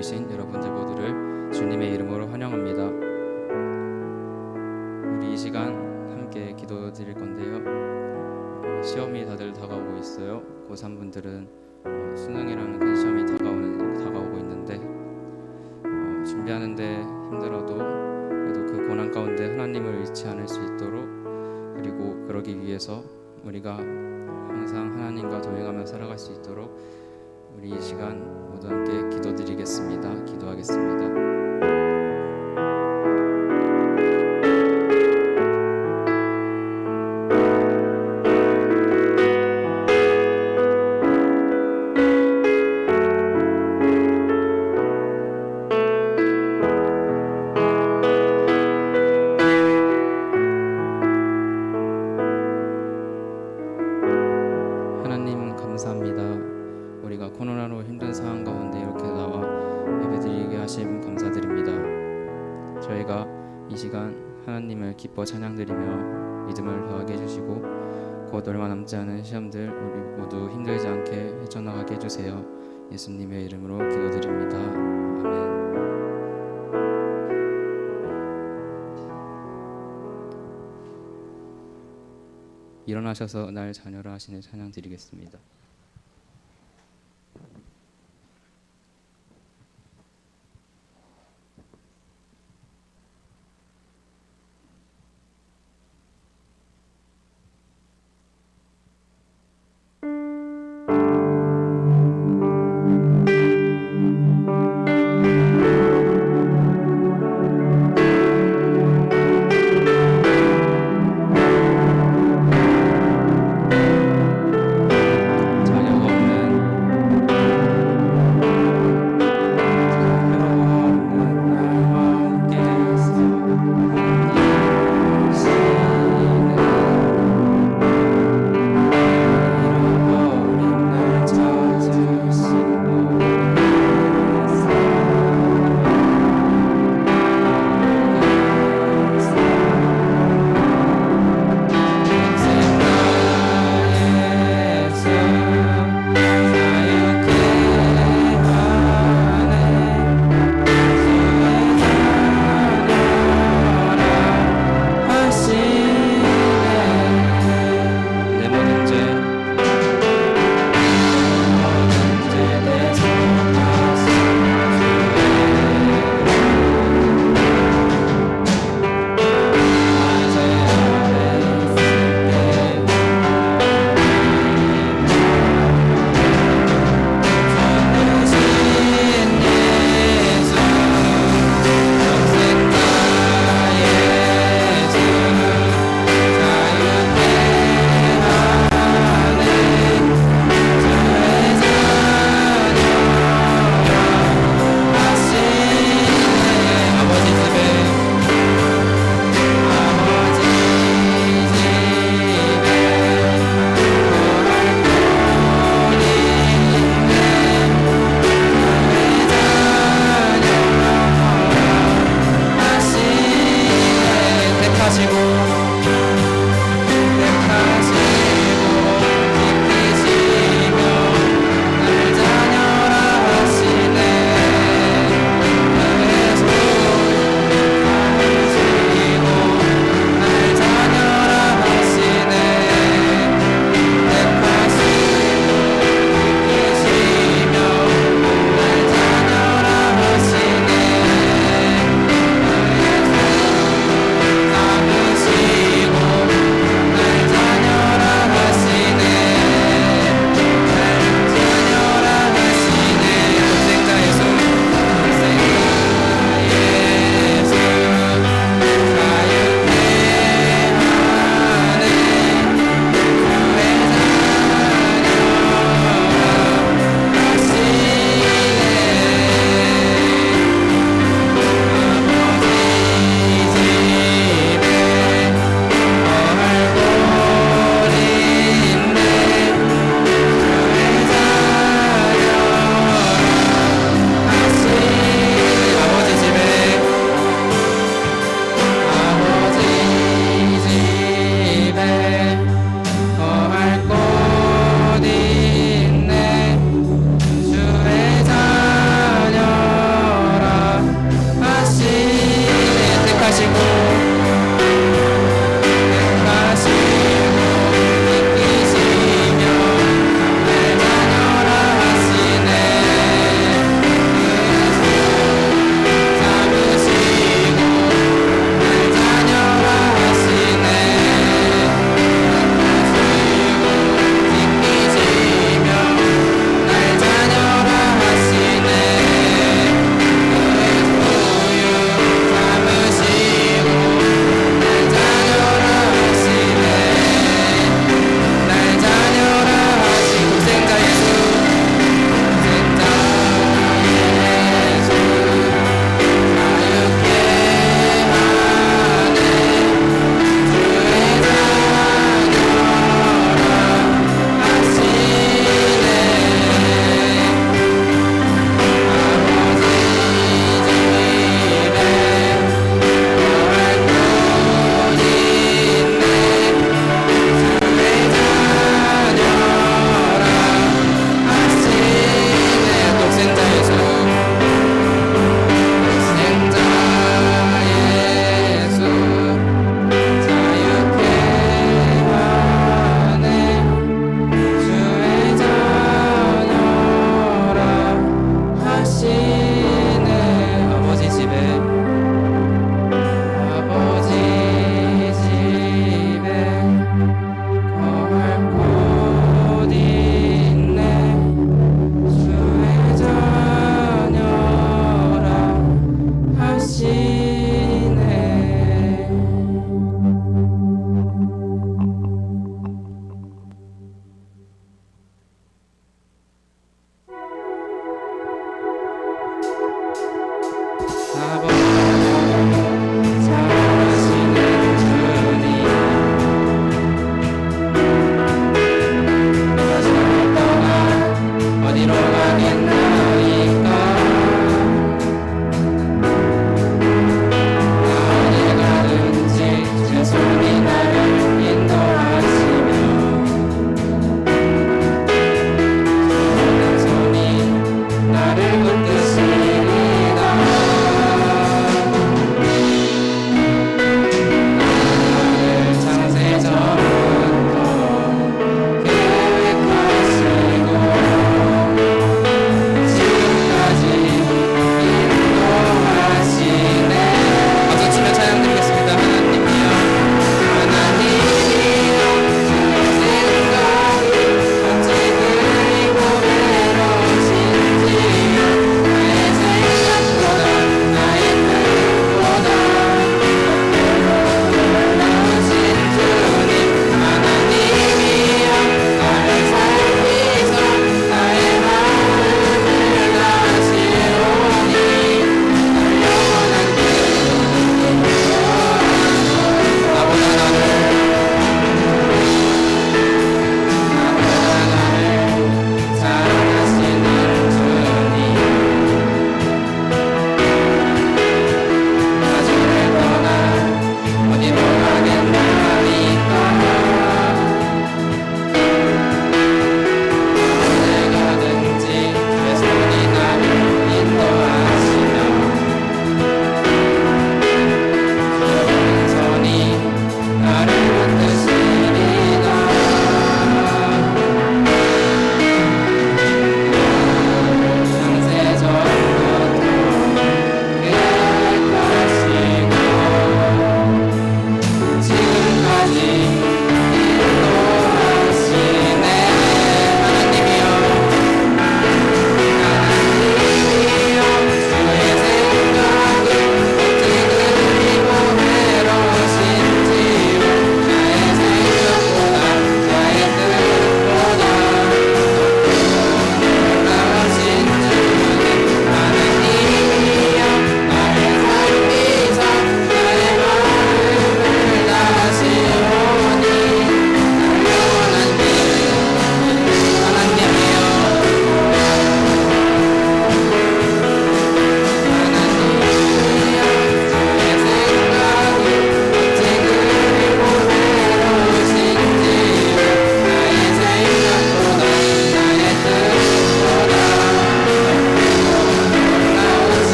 모이신 여러분들 모두를 주님의 이름으로 환영합니다. 우리 이 시간 함께 기도 드릴 건데요. 시험이 다들 다가오고 있어요. 고3분들은 수능이라는 큰 시험이 다가오고 있는데 준비하는데 힘들어도 그래도 그 고난 가운데 하나님을 잃지 않을 수 있도록, 그리고 그러기 위해서 우리가 항상 하나님과 동행하며 살아갈 수 있도록 우리 이 시간 모두 함께 기도드리겠습니다. 기도하겠습니다. 하나님 감사합니다. 우리가 코로나로 힘든 상황 가운데 이렇게 나와 예배드리게 하심 감사드립니다. 저희가 이 시간 하나님을 기뻐 찬양드리며 믿음을 더하게 해주시고 곧 얼마 남지 않은 시험들 우리 모두 힘들지 않게 헤쳐나가게 해주세요. 예수님의 이름으로 기도드립니다. 아멘. 일어나셔서 날 자녀라 하시는 찬양 드리겠습니다.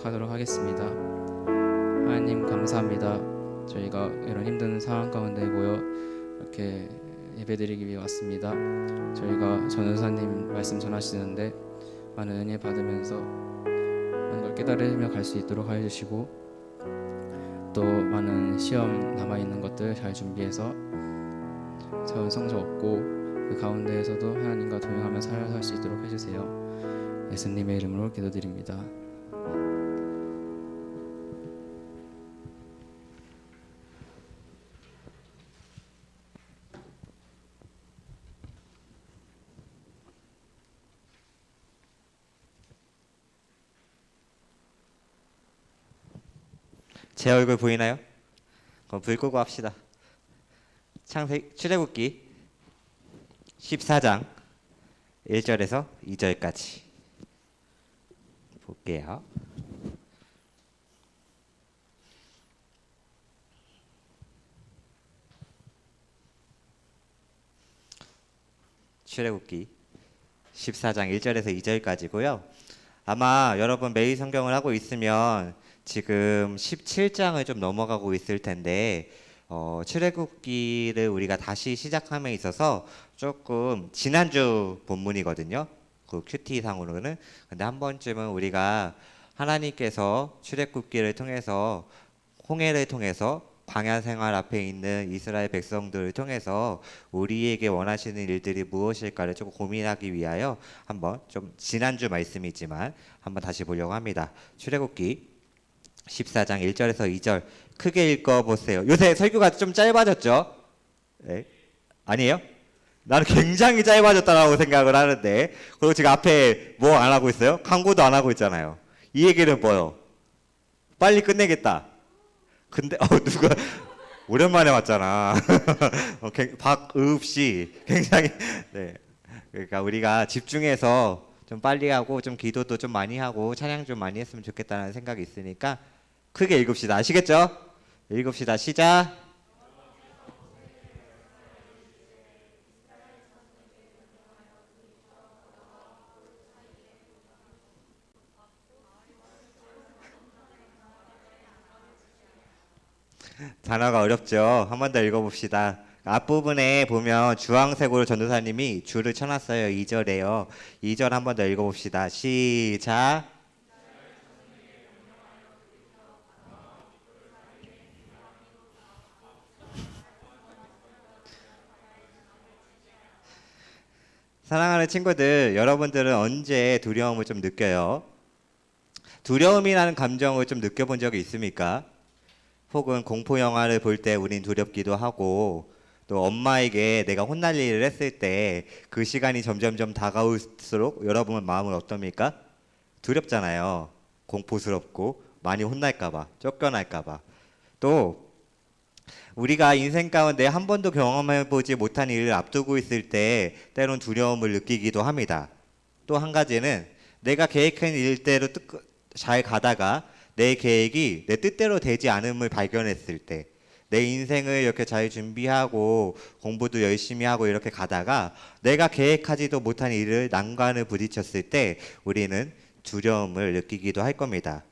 시작하도록 하겠습니다. 하나님 감사합니다. 저희가 이런 힘든 상황 가운데 모여 이렇게 예배드리기 위해 왔습니다. 저희가 전도사님 말씀 전하시는데 많은 은혜 받으면서 많은 걸 깨달으며 갈 수 있도록 하여 주시고, 또 많은 시험 남아있는 것들 잘 준비해서 좋은 성적 얻고 그 가운데에서도 하나님과 동행하며 살아갈 수 있도록 해주세요. 예수님의 이름으로 기도드립니다. 제 얼굴 보이나요? 그럼 불 끄고 합시다. 출애굽기 14장 1절에서 2절까지 볼게요. 출애굽기 14장 1절에서 2절까지고요. 아마 여러분 매일 성경을 하고 있으면 지금 17장을 좀 넘어가고 있을 텐데, 출애굽기를 우리가 다시 시작함에 있어서 조금 지난주 본문이거든요. 그 큐티상으로는. 근데 한 번쯤은 우리가 하나님께서 출애굽기를 통해서, 홍해를 통해서 광야 생활 앞에 있는 이스라엘 백성들을 통해서 우리에게 원하시는 일들이 무엇일까를 조금 고민하기 위하여 한번, 좀 지난주 말씀이지만 한번 다시 보려고 합니다. 출애굽기 14장 1절에서 2절 크게 읽어보세요. 요새 설교가 좀 짧아졌죠? 네? 아니에요? 나는 굉장히 짧아졌다라고 생각을 하는데, 그리고 지금 앞에 뭐 안 하고 있어요? 광고도 안 하고 있잖아요. 이 얘기는 뭐요? 빨리 끝내겠다. 근데 누가 오랜만에 왔잖아. 박의읍 씨 굉장히, 네. 그러니까 우리가 집중해서 좀 빨리 하고 좀 기도도 좀 많이 하고 찬양 좀 많이 했으면 좋겠다는 생각이 있으니까 크게 읽읍시다. 아시겠죠? 읽읍시다. 시작. 단어가 어렵죠? 한 번 더 읽어봅시다. 앞부분에 보면 주황색으로 전도사님이 줄을 쳐놨어요. 2절에요. 2절 한 번 더 읽어봅시다. 시작. 사랑하는 친구들, 여러분들은 언제 두려움을 좀 느껴요? 두려움이라는 감정을 좀 느껴본 적이 있습니까? 혹은 공포 영화를 볼 때 우린 두렵기도 하고, 또 엄마에게 내가 혼날 일을 했을 때 그 시간이 점점점 다가올수록 여러분은 마음은 어떻습니까? 두렵잖아요. 공포스럽고 많이 혼날까봐, 쫓겨날까봐. 또 우리가 인생 가운데 한 번도 경험해보지 못한 일을 앞두고 있을 때 때론 두려움을 느끼기도 합니다. 또 한 가지는 내가 계획한 일대로 잘 가다가 내 계획이 내 뜻대로 되지 않음을 발견했을 때, 내 인생을 이렇게 잘 준비하고 공부도 열심히 하고 이렇게 가다가 내가 계획하지도 못한 일을 난관을 부딪혔을 때 우리는 두려움을 느끼기도 할 겁니다.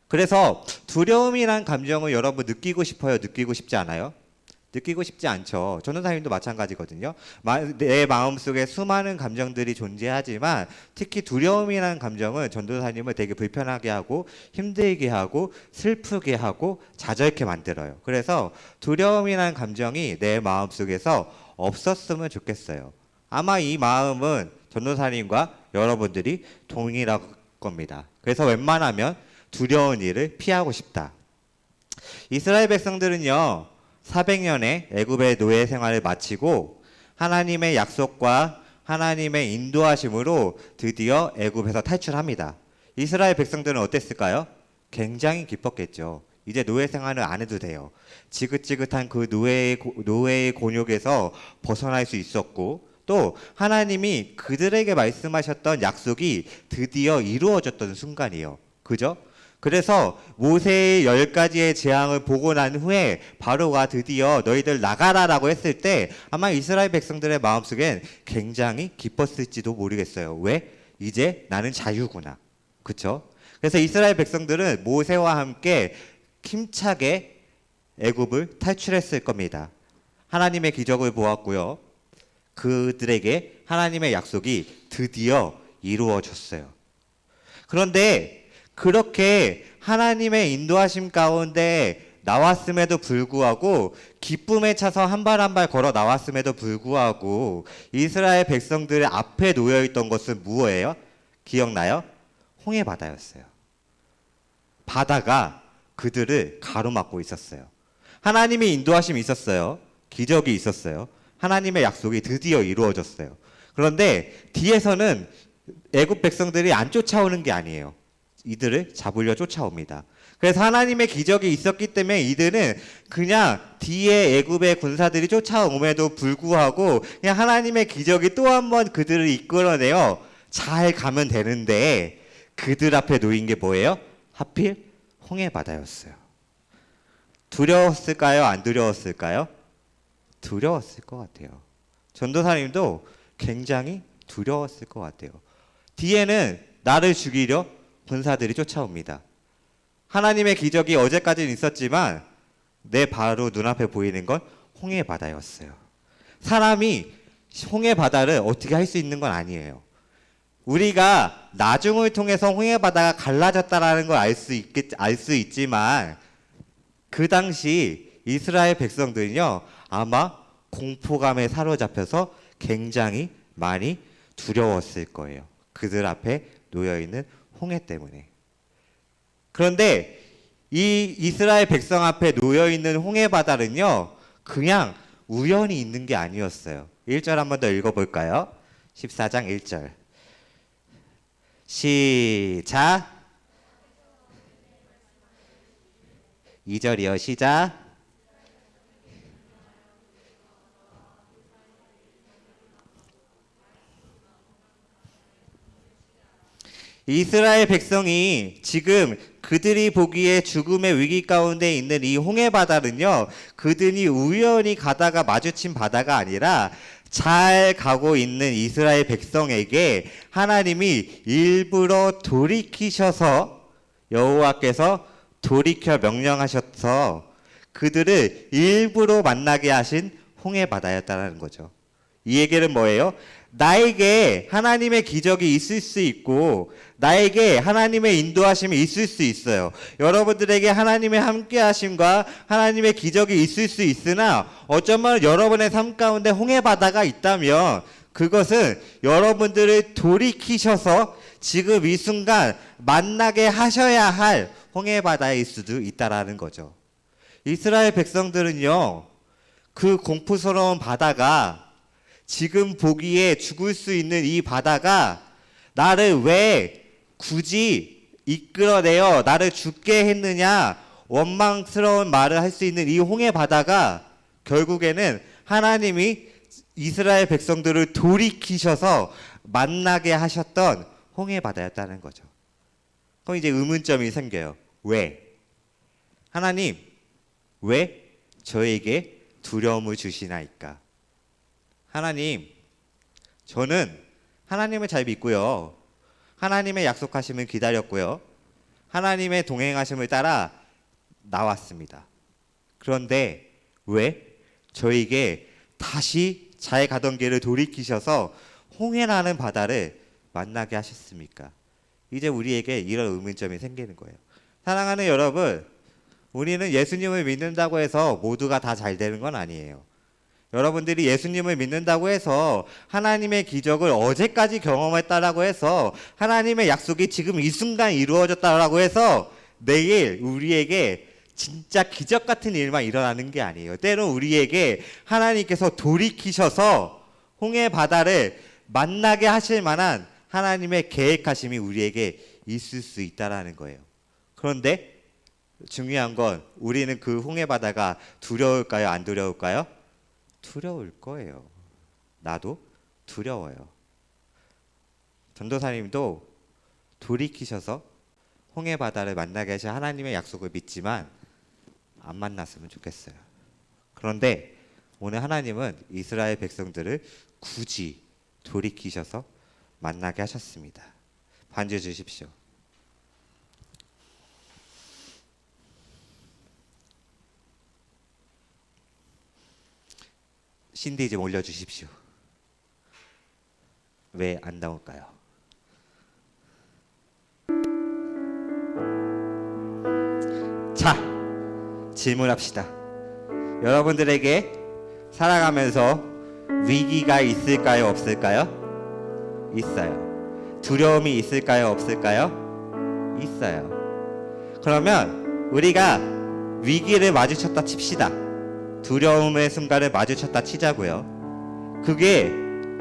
그래서 두려움이란 감정을 여러분 느끼고 싶어요? 느끼고 싶지 않아요? 느끼고 싶지 않죠. 전도사님도 마찬가지거든요. 내 마음속에 수많은 감정들이 존재하지만 특히 두려움이라는 감정은 전도사님을 되게 불편하게 하고 힘들게 하고 슬프게 하고 좌절케 만들어요. 그래서 두려움이라는 감정이 내 마음속에서 없었으면 좋겠어요. 아마 이 마음은 전도사님과 여러분들이 동일할 겁니다. 그래서 웬만하면 두려운 일을 피하고 싶다. 이스라엘 백성들은요, 400년의 애굽의 노예 생활을 마치고 하나님의 약속과 하나님의 인도하심으로 드디어 애굽에서 탈출합니다. 이스라엘 백성들은 어땠을까요? 굉장히 기뻤겠죠. 이제 노예 생활을 안 해도 돼요. 지긋지긋한 그 노예의 곤욕에서 벗어날 수 있었고, 또 하나님이 그들에게 말씀하셨던 약속이 드디어 이루어졌던 순간이에요. 그죠? 그래서 모세의 10가지의 재앙을 보고 난 후에 바로가 드디어 너희들 나가라라고 했을 때 아마 이스라엘 백성들의 마음속엔 굉장히 기뻤을지도 모르겠어요. 왜? 이제 나는 자유구나. 그쵸? 그래서 이스라엘 백성들은 모세와 함께 힘차게 애굽을 탈출했을 겁니다. 하나님의 기적을 보았고요. 그들에게 하나님의 약속이 드디어 이루어졌어요. 그런데 그렇게 하나님의 인도하심 가운데 나왔음에도 불구하고, 기쁨에 차서 한 발 한 발 걸어 나왔음에도 불구하고 이스라엘 백성들의 앞에 놓여 있던 것은 무엇이에요? 기억나요? 홍해 바다였어요. 바다가 그들을 가로막고 있었어요. 하나님의 인도하심이 있었어요. 기적이 있었어요. 하나님의 약속이 드디어 이루어졌어요. 그런데 뒤에서는 애굽 백성들이 안 쫓아오는 게 아니에요. 이들을 잡으려 쫓아옵니다. 그래서 하나님의 기적이 있었기 때문에 이들은 그냥 뒤에 애굽의 군사들이 쫓아옴에도 불구하고 그냥 하나님의 기적이 또 한 번 그들을 이끌어내어 잘 가면 되는데, 그들 앞에 놓인 게 뭐예요? 하필 홍해 바다였어요. 두려웠을까요? 안 두려웠을까요? 두려웠을 것 같아요. 전도사님도 굉장히 두려웠을 것 같아요. 뒤에는 나를 죽이려 군사들이 쫓아옵니다. 하나님의 기적이 어제까지는 있었지만 내 바로 눈앞에 보이는 건 홍해 바다였어요. 사람이 홍해 바다를 어떻게 할 수 있는 건 아니에요. 우리가 나중을 통해서 홍해 바다가 갈라졌다라는 걸 알 수 있지만, 그 당시 이스라엘 백성들은요, 아마 공포감에 사로잡혀서 굉장히 많이 두려웠을 거예요. 그들 앞에 놓여 있는 홍해 때문에. 그런데 이 이스라엘 백성 앞에 놓여 있는 홍해 바다는요, 그냥 우연히 있는 게 아니었어요. 1절 한번 더 읽어볼까요? 14장 1절. 시작. 2절이요. 시작. 이스라엘 백성이 지금 그들이 보기에 죽음의 위기 가운데 있는 이 홍해 바다는요, 그들이 우연히 가다가 마주친 바다가 아니라 잘 가고 있는 이스라엘 백성에게 하나님이 일부러 돌이키셔서, 여호와께서 돌이켜 명령하셔서 그들을 일부러 만나게 하신 홍해 바다였다는 거죠. 이 얘기는 뭐예요? 나에게 하나님의 기적이 있을 수 있고 나에게 하나님의 인도하심이 있을 수 있어요. 여러분들에게 하나님의 함께하심과 하나님의 기적이 있을 수 있으나, 어쩌면 여러분의 삶 가운데 홍해 바다가 있다면 그것은 여러분들을 돌이키셔서 지금 이 순간 만나게 하셔야 할 홍해 바다일 수도 있다라는 거죠. 이스라엘 백성들은요, 그 공포스러운 바다가, 지금 보기에 죽을 수 있는 이 바다가 나를 왜 굳이 이끌어내어 나를 죽게 했느냐, 원망스러운 말을 할 수 있는 이 홍해 바다가 결국에는 하나님이 이스라엘 백성들을 돌이키셔서 만나게 하셨던 홍해 바다였다는 거죠. 그럼 이제 의문점이 생겨요. 왜? 하나님, 왜 저에게 두려움을 주시나이까? 하나님, 저는 하나님을 잘 믿고요. 하나님의 약속하심을 기다렸고요. 하나님의 동행하심을 따라 나왔습니다. 그런데 왜 저에게 다시 잘 가던 길을 돌이키셔서 홍해라는 바다를 만나게 하셨습니까? 이제 우리에게 이런 의문점이 생기는 거예요. 사랑하는 여러분, 우리는 예수님을 믿는다고 해서 모두가 다 잘 되는 건 아니에요. 여러분들이 예수님을 믿는다고 해서 하나님의 기적을 어제까지 경험했다라고 해서 하나님의 약속이 지금 이 순간 이루어졌다라고 해서 내일 우리에게 진짜 기적 같은 일만 일어나는 게 아니에요. 때론 우리에게 하나님께서 돌이키셔서 홍해 바다를 만나게 하실 만한 하나님의 계획하심이 우리에게 있을 수 있다라는 거예요. 그런데 중요한 건, 우리는 그 홍해 바다가 두려울까요? 안 두려울까요? 두려울 거예요. 나도 두려워요. 전도사님도 돌이키셔서 홍해 바다를 만나게 하신 하나님의 약속을 믿지만 안 만났으면 좋겠어요. 그런데 오늘 하나님은 이스라엘 백성들을 굳이 돌이키셔서 만나게 하셨습니다. 반주 주십시오. 신디 좀 올려주십시오. 왜 안 나올까요? 자, 질문합시다. 여러분들에게 살아가면서 위기가 있을까요? 없을까요? 있어요. 두려움이 있을까요? 없을까요? 있어요. 그러면 우리가 위기를 마주쳤다 칩시다. 두려움의 순간을 마주쳤다 치자고요. 그게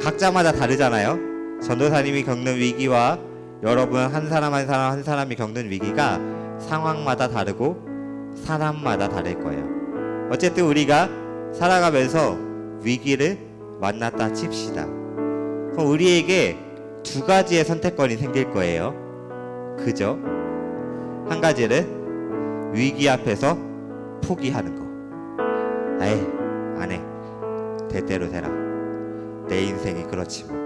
각자마다 다르잖아요. 전도사님이 겪는 위기와 여러분 한 사람이 겪는 위기가 상황마다 다르고 사람마다 다를 거예요. 어쨌든 우리가 살아가면서 위기를 만났다 칩시다. 그럼 우리에게 두 가지의 선택권이 생길 거예요. 그죠? 한 가지는 위기 앞에서 포기하는 거. 에이, 안 해. 대대로 되라. 내 인생이 그렇지 뭐.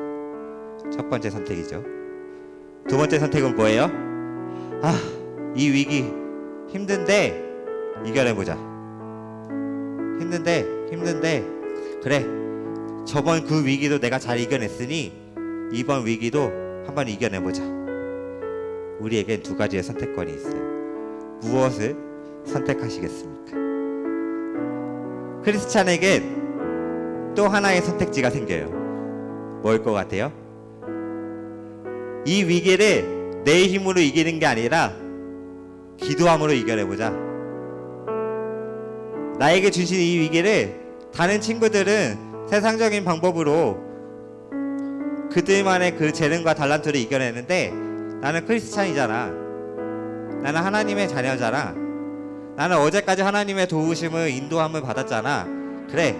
첫 번째 선택이죠. 두 번째 선택은 뭐예요? 아, 이 위기 힘든데 이겨내보자. 힘든데 그래, 저번 그 위기도 내가 잘 이겨냈으니 이번 위기도 한번 이겨내보자. 우리에겐 두 가지의 선택권이 있어요. 무엇을 선택하시겠습니까? 크리스찬에겐 또 하나의 선택지가 생겨요. 뭘 것 같아요? 이 위기를 내 힘으로 이기는 게 아니라 기도함으로 이겨내보자. 나에게 주신 이 위기를 다른 친구들은 세상적인 방법으로 그들만의 그 재능과 달란트를 이겨내는데 나는 크리스찬이잖아. 나는 하나님의 자녀잖아. 나는 어제까지 하나님의 도우심을 인도함을 받았잖아. 그래,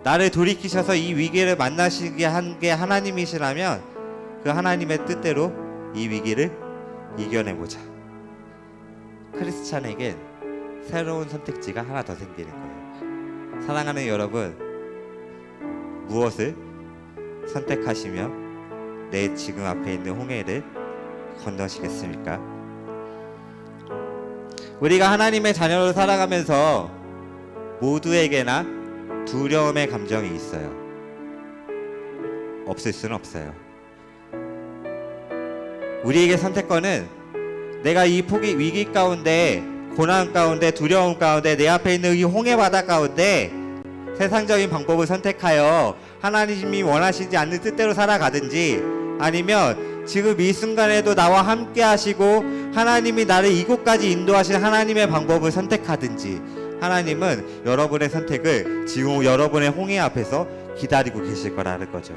나를 돌이키셔서 이 위기를 만나시게 한 게 하나님이시라면 그 하나님의 뜻대로 이 위기를 이겨내보자. 크리스찬에겐 새로운 선택지가 하나 더 생기는 거예요. 사랑하는 여러분, 무엇을 선택하시며 내 지금 앞에 있는 홍해를 건너시겠습니까? 우리가 하나님의 자녀로 살아가면서 모두에게나 두려움의 감정이 있어요. 없을 수는 없어요. 우리에게 선택권은 내가 이 위기 가운데, 고난 가운데, 두려움 가운데, 내 앞에 있는 이 홍해 바다 가운데 세상적인 방법을 선택하여 하나님이 원하시지 않는 뜻대로 살아가든지, 아니면 지금 이 순간에도 나와 함께 하시고 하나님이 나를 이곳까지 인도하신 하나님의 방법을 선택하든지, 하나님은 여러분의 선택을 지금 여러분의 홍해 앞에서 기다리고 계실 거라는 거죠.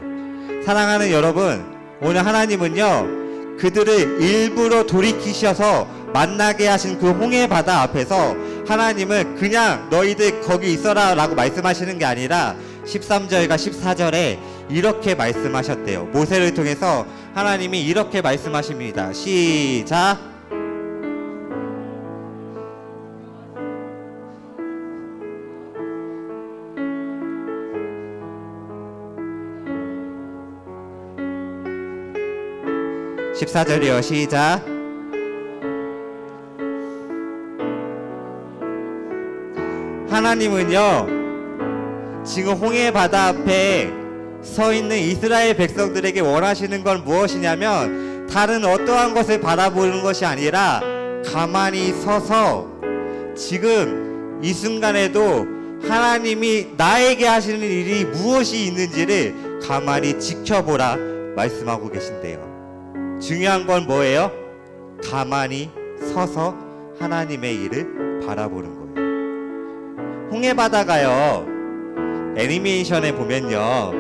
사랑하는 여러분, 오늘 하나님은요, 그들을 일부러 돌이키셔서 만나게 하신 그 홍해 바다 앞에서 하나님은 그냥 너희들 거기 있어라 라고 말씀하시는 게 아니라 13절과 14절에 이렇게 말씀하셨대요. 모세를 통해서 하나님이 이렇게 말씀하십니다. 시작. (14절이요) 시작. 하나님은요, 지금 홍해 바다 앞에 서 있는 이스라엘 백성들에게 원하시는 건 무엇이냐면 다른 어떠한 것을 바라보는 것이 아니라 가만히 서서 지금 이 순간에도 하나님이 나에게 하시는 일이 무엇이 있는지를 가만히 지켜보라 말씀하고 계신데요. 중요한 건 뭐예요? 가만히 서서 하나님의 일을 바라보는 거예요. 홍해 바다가요, 애니메이션에 보면요,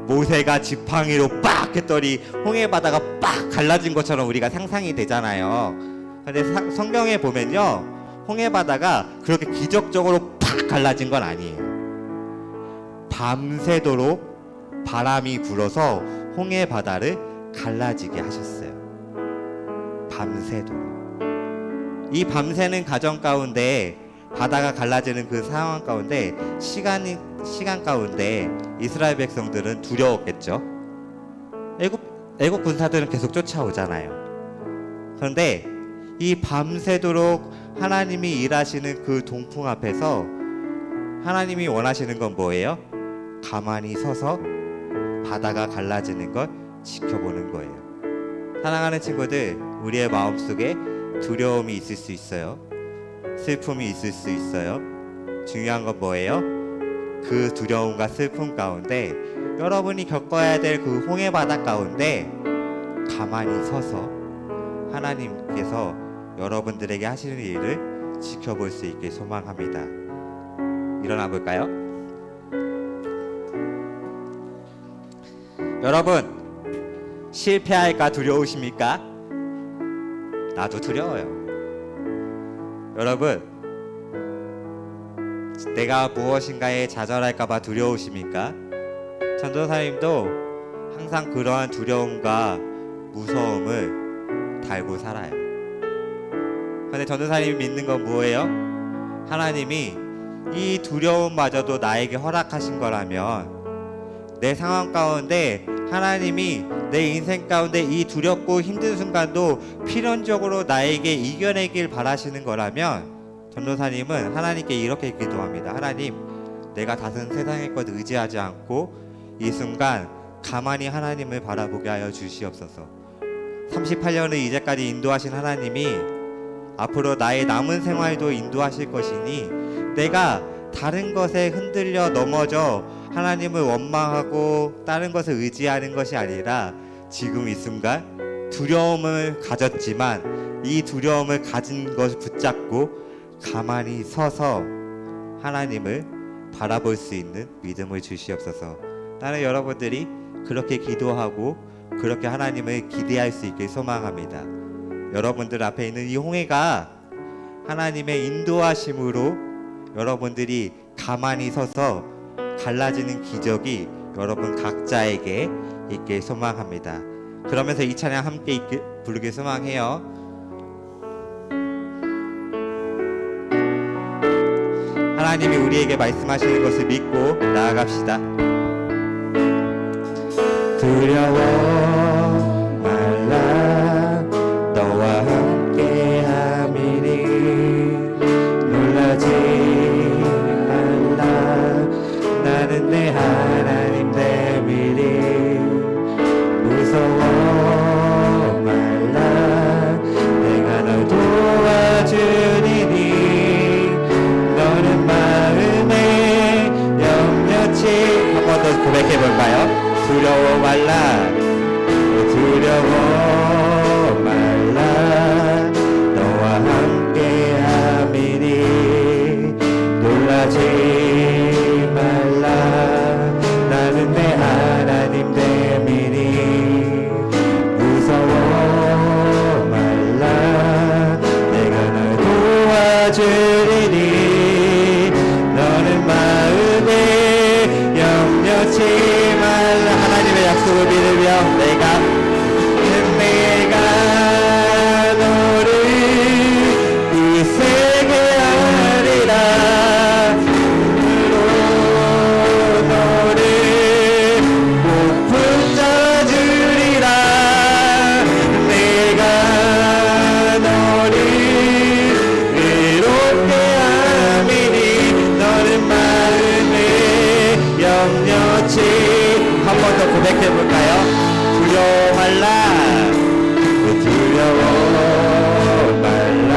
모세가 지팡이로 빡 했더니 홍해 바다가 빡 갈라진 것처럼 우리가 상상이 되잖아요. 근데 성경에 보면요, 홍해 바다가 그렇게 기적적으로 팍 갈라진 건 아니에요. 밤새도록 바람이 불어서 홍해 바다를 갈라지게 하셨어요. 밤새도록. 이 밤새는 과정 가운데, 바다가 갈라지는 그 상황 가운데, 시간 가운데 이스라엘 백성들은 두려웠겠죠. 애국 군사들은 계속 쫓아오잖아요. 그런데 이 밤새도록 하나님이 일하시는 그 동풍 앞에서 하나님이 원하시는 건 뭐예요? 가만히 서서 바다가 갈라지는 걸 지켜보는 거예요. 사랑하는 친구들, 우리의 마음속에 두려움이 있을 수 있어요. 슬픔이 있을 수 있어요. 중요한 건 뭐예요? 그 두려움과 슬픔 가운데 여러분이 겪어야 될 그 홍해 바다 가운데 가만히 서서 하나님께서 여러분들에게 하시는 일을 지켜볼 수 있게 소망합니다. 일어나 볼까요? 여러분, 실패할까 두려우십니까? 나도 두려워요. 여러분, 내가 무엇인가에 좌절할까봐 두려우십니까? 전도사님도 항상 그러한 두려움과 무서움을 달고 살아요. 그런데 전도사님이 믿는 건 뭐예요? 하나님이 이 두려움마저도 나에게 허락하신 거라면 내 상황 가운데 하나님이 내 인생 가운데 이 두렵고 힘든 순간도 필연적으로 나에게 이겨내길 바라시는 거라면 전도사님은 하나님께 이렇게 기도합니다. 하나님, 내가 다른 세상의 것 의지하지 않고 이 순간 가만히 하나님을 바라보게 하여 주시옵소서. 38년을 이제까지 인도하신 하나님이 앞으로 나의 남은 생활도 인도하실 것이니 내가 다른 것에 흔들려 넘어져 하나님을 원망하고 다른 것을 의지하는 것이 아니라 지금 이 순간 두려움을 가졌지만 이 두려움을 가진 것을 붙잡고 가만히 서서 하나님을 바라볼 수 있는 믿음을 주시옵소서. 나는 여러분들이 그렇게 기도하고 그렇게 하나님을 기대할 수 있게 소망합니다. 여러분들 앞에 있는 이 홍해가 하나님의 인도하심으로 여러분들이 가만히 서서 갈라지는 기적이 여러분 각자에게 있길 소망합니다. 그러면서 이 찬양 함께 부르길 소망해요. 하나님이 우리에게 말씀하시는 것을 믿고 나아갑시다. 두려워 말라 너와 함께 함이니 놀라지 말라 나는 내 하나님 됨이니 무서워 말라 내가 널 도와주리니 너는 마음에 염려치 한 번 더 고백해볼까요? 두려워 말라 두려워 말라 너와 함께 함이니 놀라지 말라 나는 내 하나님 됨이니 무서워 말라 내가 널 도와주리니 너는 마음에 염려치 하나님의 약속을 믿으며 내가 너를 굳세게 하리라 너를 꼭 붙잡아주리라 내가 너를 외롭게 함이니 너는 마음에 염려치 한 번 더 고백해볼까요? 두려워 말라 두려워 말라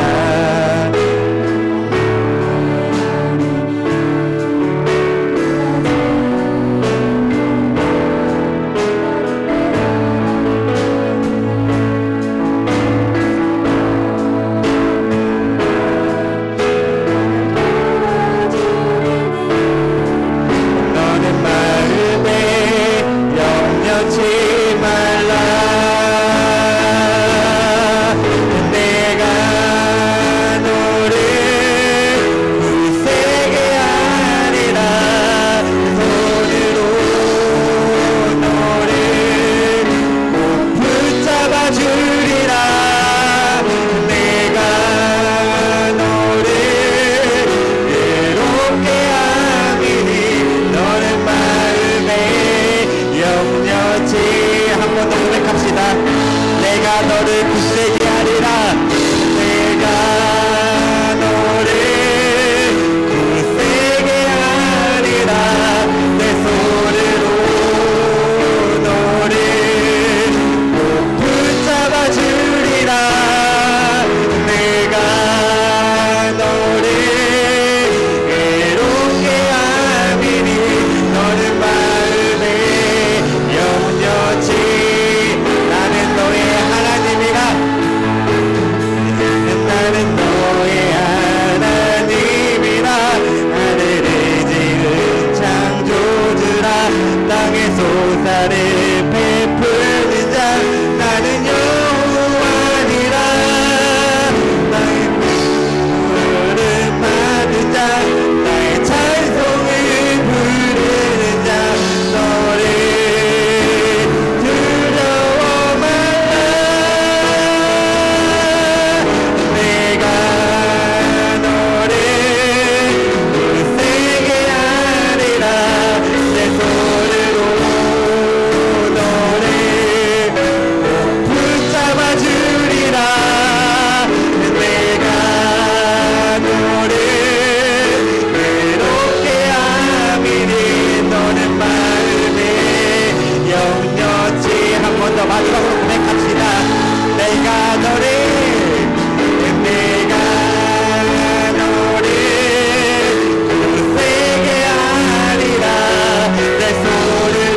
너는 마음에 염려치 말라 내가 너를 굳세게 하리라 손으로 너를 꼭 붙잡아 주리라 내가 너를 외롭게 함이니 너는 마음에 염려치 한 번 더 고백합시다. 내가 너를 굳세게 하리라 내가 너를 굳세게 하리라 영광의 소사를 베푸는 자 나는 여호와니라 나의 부름을 받은 자 나의 찬송을 부르는 자 너를 두려워 말라 내가 너를 굳세게 하리라 내 손으로 너를 붙잡아 주리라 내가 너를 괴롭게 함이니 너는 마음에 영영치 한 번 더 마지막으로 고백합시다 내가 너를 굳세게 하리라 내 손으로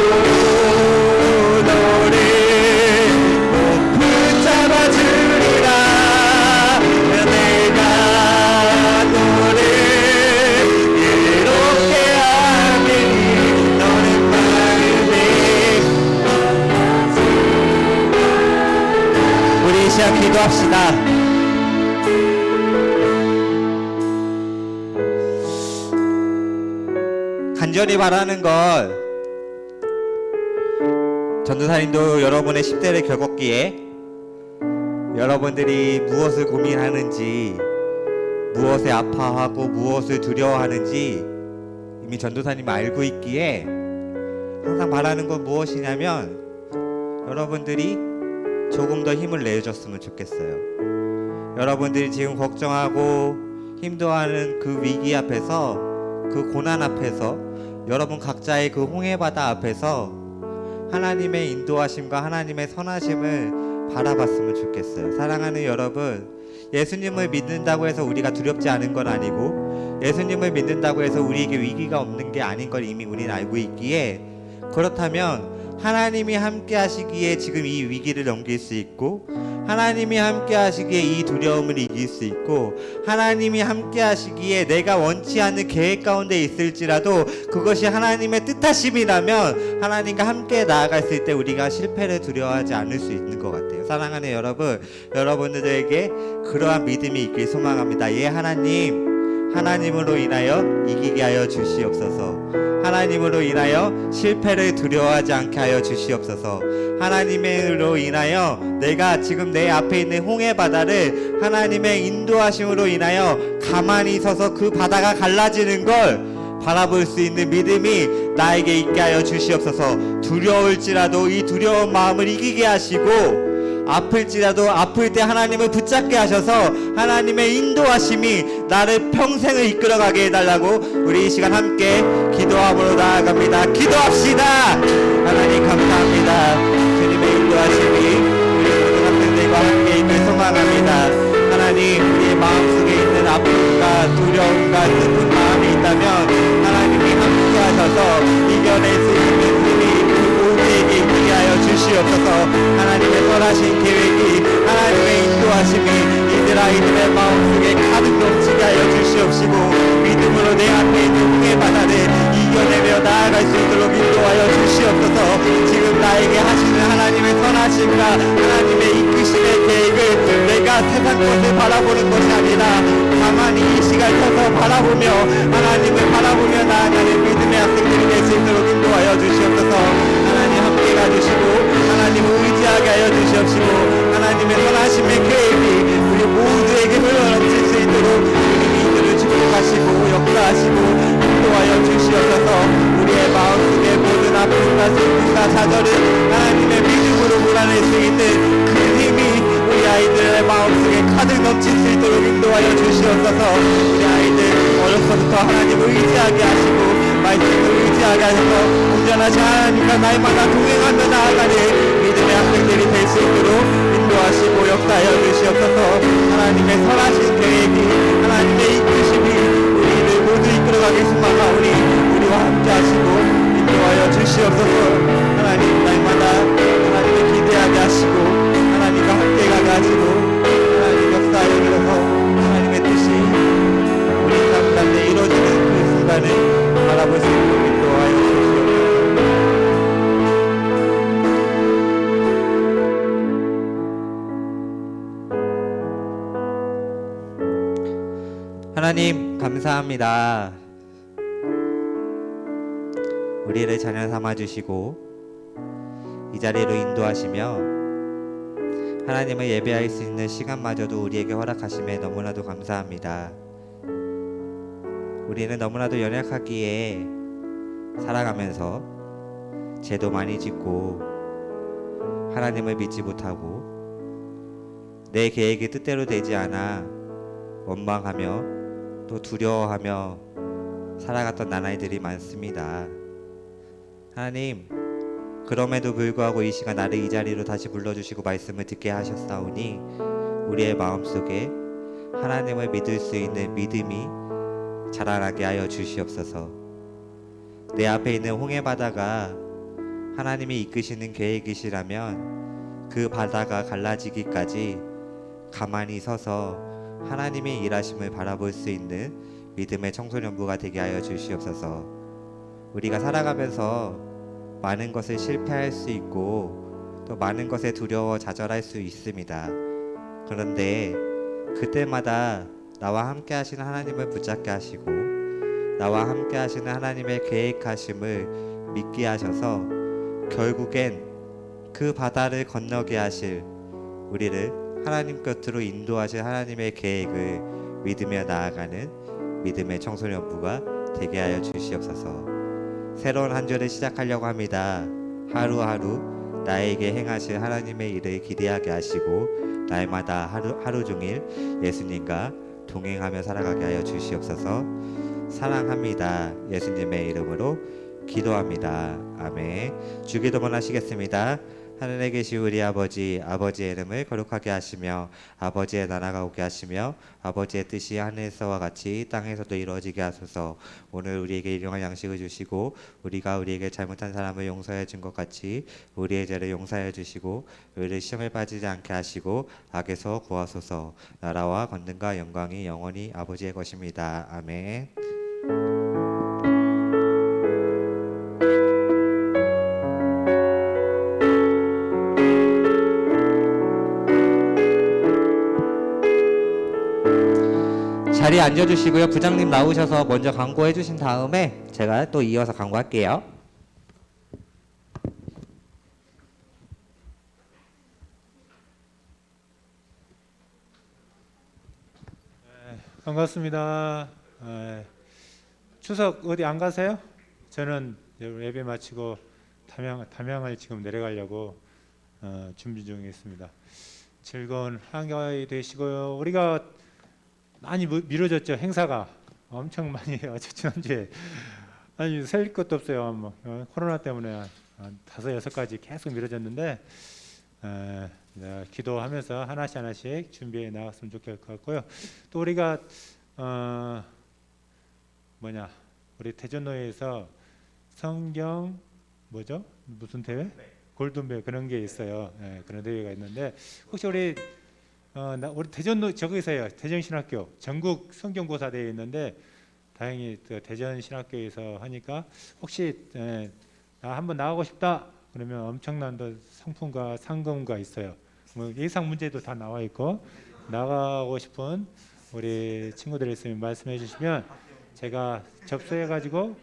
너를 꼭 붙잡아 주리라 내가 너를 이롭게 하리니 너는 마음에 우리 이 시간 기도합시다. 간절히 바라는 것 전도사님도 여러분의 10대를 겪었기에 여러분들이 무엇을 고민하는지 무엇에 아파하고 무엇을 두려워하는지 이미 전도사님이 알고 있기에 항상 바라는 건 무엇이냐면 여러분들이 조금 더 힘을 내줬으면 좋겠어요. 여러분들이 지금 걱정하고 힘들어하는 그 위기 앞에서 그 고난 앞에서 여러분 각자의 그 홍해바다 앞에서 하나님의 인도하심과 하나님의 선하심을 바라봤으면 좋겠어요. 사랑하는 여러분, 예수님을 믿는다고 해서 우리가 두렵지 않은 건 아니고 예수님을 믿는다고 해서 우리에게 위기가 없는 게 아닌 걸 이미 우리는 알고 있기에 그렇다면 하나님이 함께 하시기에 지금 이 위기를 넘길 수 있고 하나님이 함께 하시기에 이 두려움을 이길 수 있고 하나님이 함께 하시기에 내가 원치 않는 계획 가운데 있을지라도 그것이 하나님의 뜻하심이라면 하나님과 함께 나아갔을 때 우리가 실패를 두려워하지 않을 수 있는 것 같아요. 사랑하는 여러분, 여러분들에게 그러한 믿음이 있길 소망합니다. 예, 하나님으로 인하여 이기게 하여 주시옵소서. 하나님으로 인하여 실패를 두려워하지 않게 하여 주시옵소서. 하나님으로 인하여 내가 지금 내 앞에 있는 홍해 바다를 하나님의 인도하심으로 인하여 가만히 서서 그 바다가 갈라지는 걸 바라볼 수 있는 믿음이 나에게 있게 하여 주시옵소서. 두려울지라도 이 두려운 마음을 이기게 하시고 아플지라도 아플 때 하나님을 붙잡게 하셔서 하나님의 인도하심이 나를 평생을 이끌어가게 해달라고 우리 이 시간 함께 기도함으로 나아갑니다. 기도합시다. 하나님 감사합니다. 주님의 인도하심이 우리 모든 학생들과 함께 있길 소망합니다. 하나님, 우리의 마음속에 있는 아픔과 두려움과 슬픈 마음이 있다면 하나님이 함께 하셔서 이겨낼 수 있는 힘이 우리에게 있게 하여 주시옵소서. 하나님의 선하신 계획이 하나님의 인도하심이 이들 아이들의 마음속에 가득 넘치게 하여 주시옵시고 믿음으로 내 앞에 있는 홍해 바다를 이겨내며 나아갈 수 있도록 인도하여 주시옵소서. 지금 나에게 하시는 하나님의 선하심과 하나님의 이끄심의 계획을 내가 세상 것을 바라보는 것이 아니라 가만히 이 시간 서서 바라보며 하나님을 바라보며 나아가는 믿음의 학생들이 될 수 있도록 인도하여 주시옵소서. 하나님 함께 가주시고 하나님을 의지하게 하여 주시옵시고 하나님의 선하심의 계획이 우리 모두에게 흘러넘칠 수 있도록 주님이 이들을 축복하시고 역사하시고 인도하여 주시옵소서. 우리의 마음속에 모든 아픔과 슬픔과 좌절을 하나님의 믿음으로 몰아낼 수 있는 그 힘이 우리 아이들의 마음속에 가득 넘칠 수 있도록 인도하여 주시옵소서. 우리 아이들 어려서부터 하나님을 의지하게 하시고 말씀을 의지하게 하셔서 온전하신 하나님과 날마다 동행하며 나아가는 믿음의 학생들이 될 수 있도록 인도하시고 역사하여 주시옵소서. 하나님의 선하신 계획이 하나님의 이끄심이 우리를 모두 이끌어가길 소망하오니 우리와 함께 하시고 인도하여 주시옵소서. 하나님 날마다 하나님을 기대하게 하시고 하나님과 함께 가게 하시고 하나님 역사하여 주셔서 하나님의 뜻이 우리 삶 가운데 이루어지는 그 순간을 바라볼 수 있도록 인도하여 주시옵소서. 감사합니다. 우리를 자녀 삼아 주시고 이 자리로 인도하시며 하나님을 예배할 수 있는 시간마저도 우리에게 허락하심에 너무나도 감사합니다. 우리는 너무나도 연약하기에 살아가면서 죄도 많이 짓고 하나님을 믿지 못하고 내 계획이 뜻대로 되지 않아 원망하며 또 두려워하며 살아갔던 나날들이 많습니다. 하나님, 그럼에도 불구하고 이 시간 나를 이 자리로 다시 불러주시고 말씀을 듣게 하셨사오니 우리의 마음속에 하나님을 믿을 수 있는 믿음이 자라나게 하여 주시옵소서. 내 앞에 있는 홍해 바다가 하나님이 이끄시는 계획이시라면 그 바다가 갈라지기까지 가만히 서서 하나님의 일하심을 바라볼 수 있는 믿음의 청소년부가 되게 하여 주시옵소서. 우리가 살아가면서 많은 것을 실패할 수 있고 또 많은 것에 두려워 좌절할 수 있습니다. 그런데 그때마다 나와 함께 하시는 하나님을 붙잡게 하시고 나와 함께 하시는 하나님의 계획하심을 믿게 하셔서 결국엔 그 바다를 건너게 하실 우리를 하나님 곁으로 인도하실 하나님의 계획을 믿으며 나아가는 믿음의 청소년부가 되게 하여 주시옵소서. 새로운 한 주를 시작하려고 합니다. 하루하루 나에게 행하실 하나님의 일을 기대하게 하시고 날마다 하루 종일 예수님과 동행하며 살아가게 하여 주시옵소서. 사랑합니다. 예수님의 이름으로 기도합니다. 아멘. 주기도문 하시겠습니다. 하늘에 계신 우리 아버지, 아버지의 이름을 거룩하게 하시며 아버지의 나라가 오게 하시며 아버지의 뜻이 하늘에서와 같이 땅에서도 이루어지게 하소서. 오늘 우리에게 일용할 양식을 주시고 우리가 우리에게 잘못한 사람을 용서해 준 것 같이 우리의 죄를 용서해 주시고 우리를 시험에 빠지지 않게 하시고 악에서 구하소서. 나라와 권능과 영광이 영원히 아버지의 것입니다. 아멘. 자리에 앉아주시고요. 부장님 나오셔서 먼저 광고해 주신 다음에 제가 또 이어서 광고할게요. 반갑습니다. 추석 어디 안 가세요? 저는 예배 마치고 담양을 지금 내려가려고 준비 중에 있습니다. 즐거운 한가위 되시고요. 우리가 많이 미뤄졌죠. 행사가 엄청 많이 해요. 지난주에 아니 셀 것도 없어요. 뭐 코로나 때문에 한 5-6가지 계속 미뤄졌는데 기도하면서 하나씩 준비해 나갔으면 좋을 것 같고요. 또 우리가 우리 대전로에서 성경 무슨 대회? 골든벨 그런 게 있어요. 그런 대회가 있는데 혹시 우리 대전로 저기서요. 대전신학교 전국 성경고사 대회 있는데 다행히 대전신학교에서 하니까 혹시 나 한번 나가고 싶다 그러면 엄청난 상품과 상금과 있어요. 뭐 예상 문제도 다 나와 있고 나가고 싶은 우리 친구들 있으면 말씀해 주시면 제가 접수해 가지고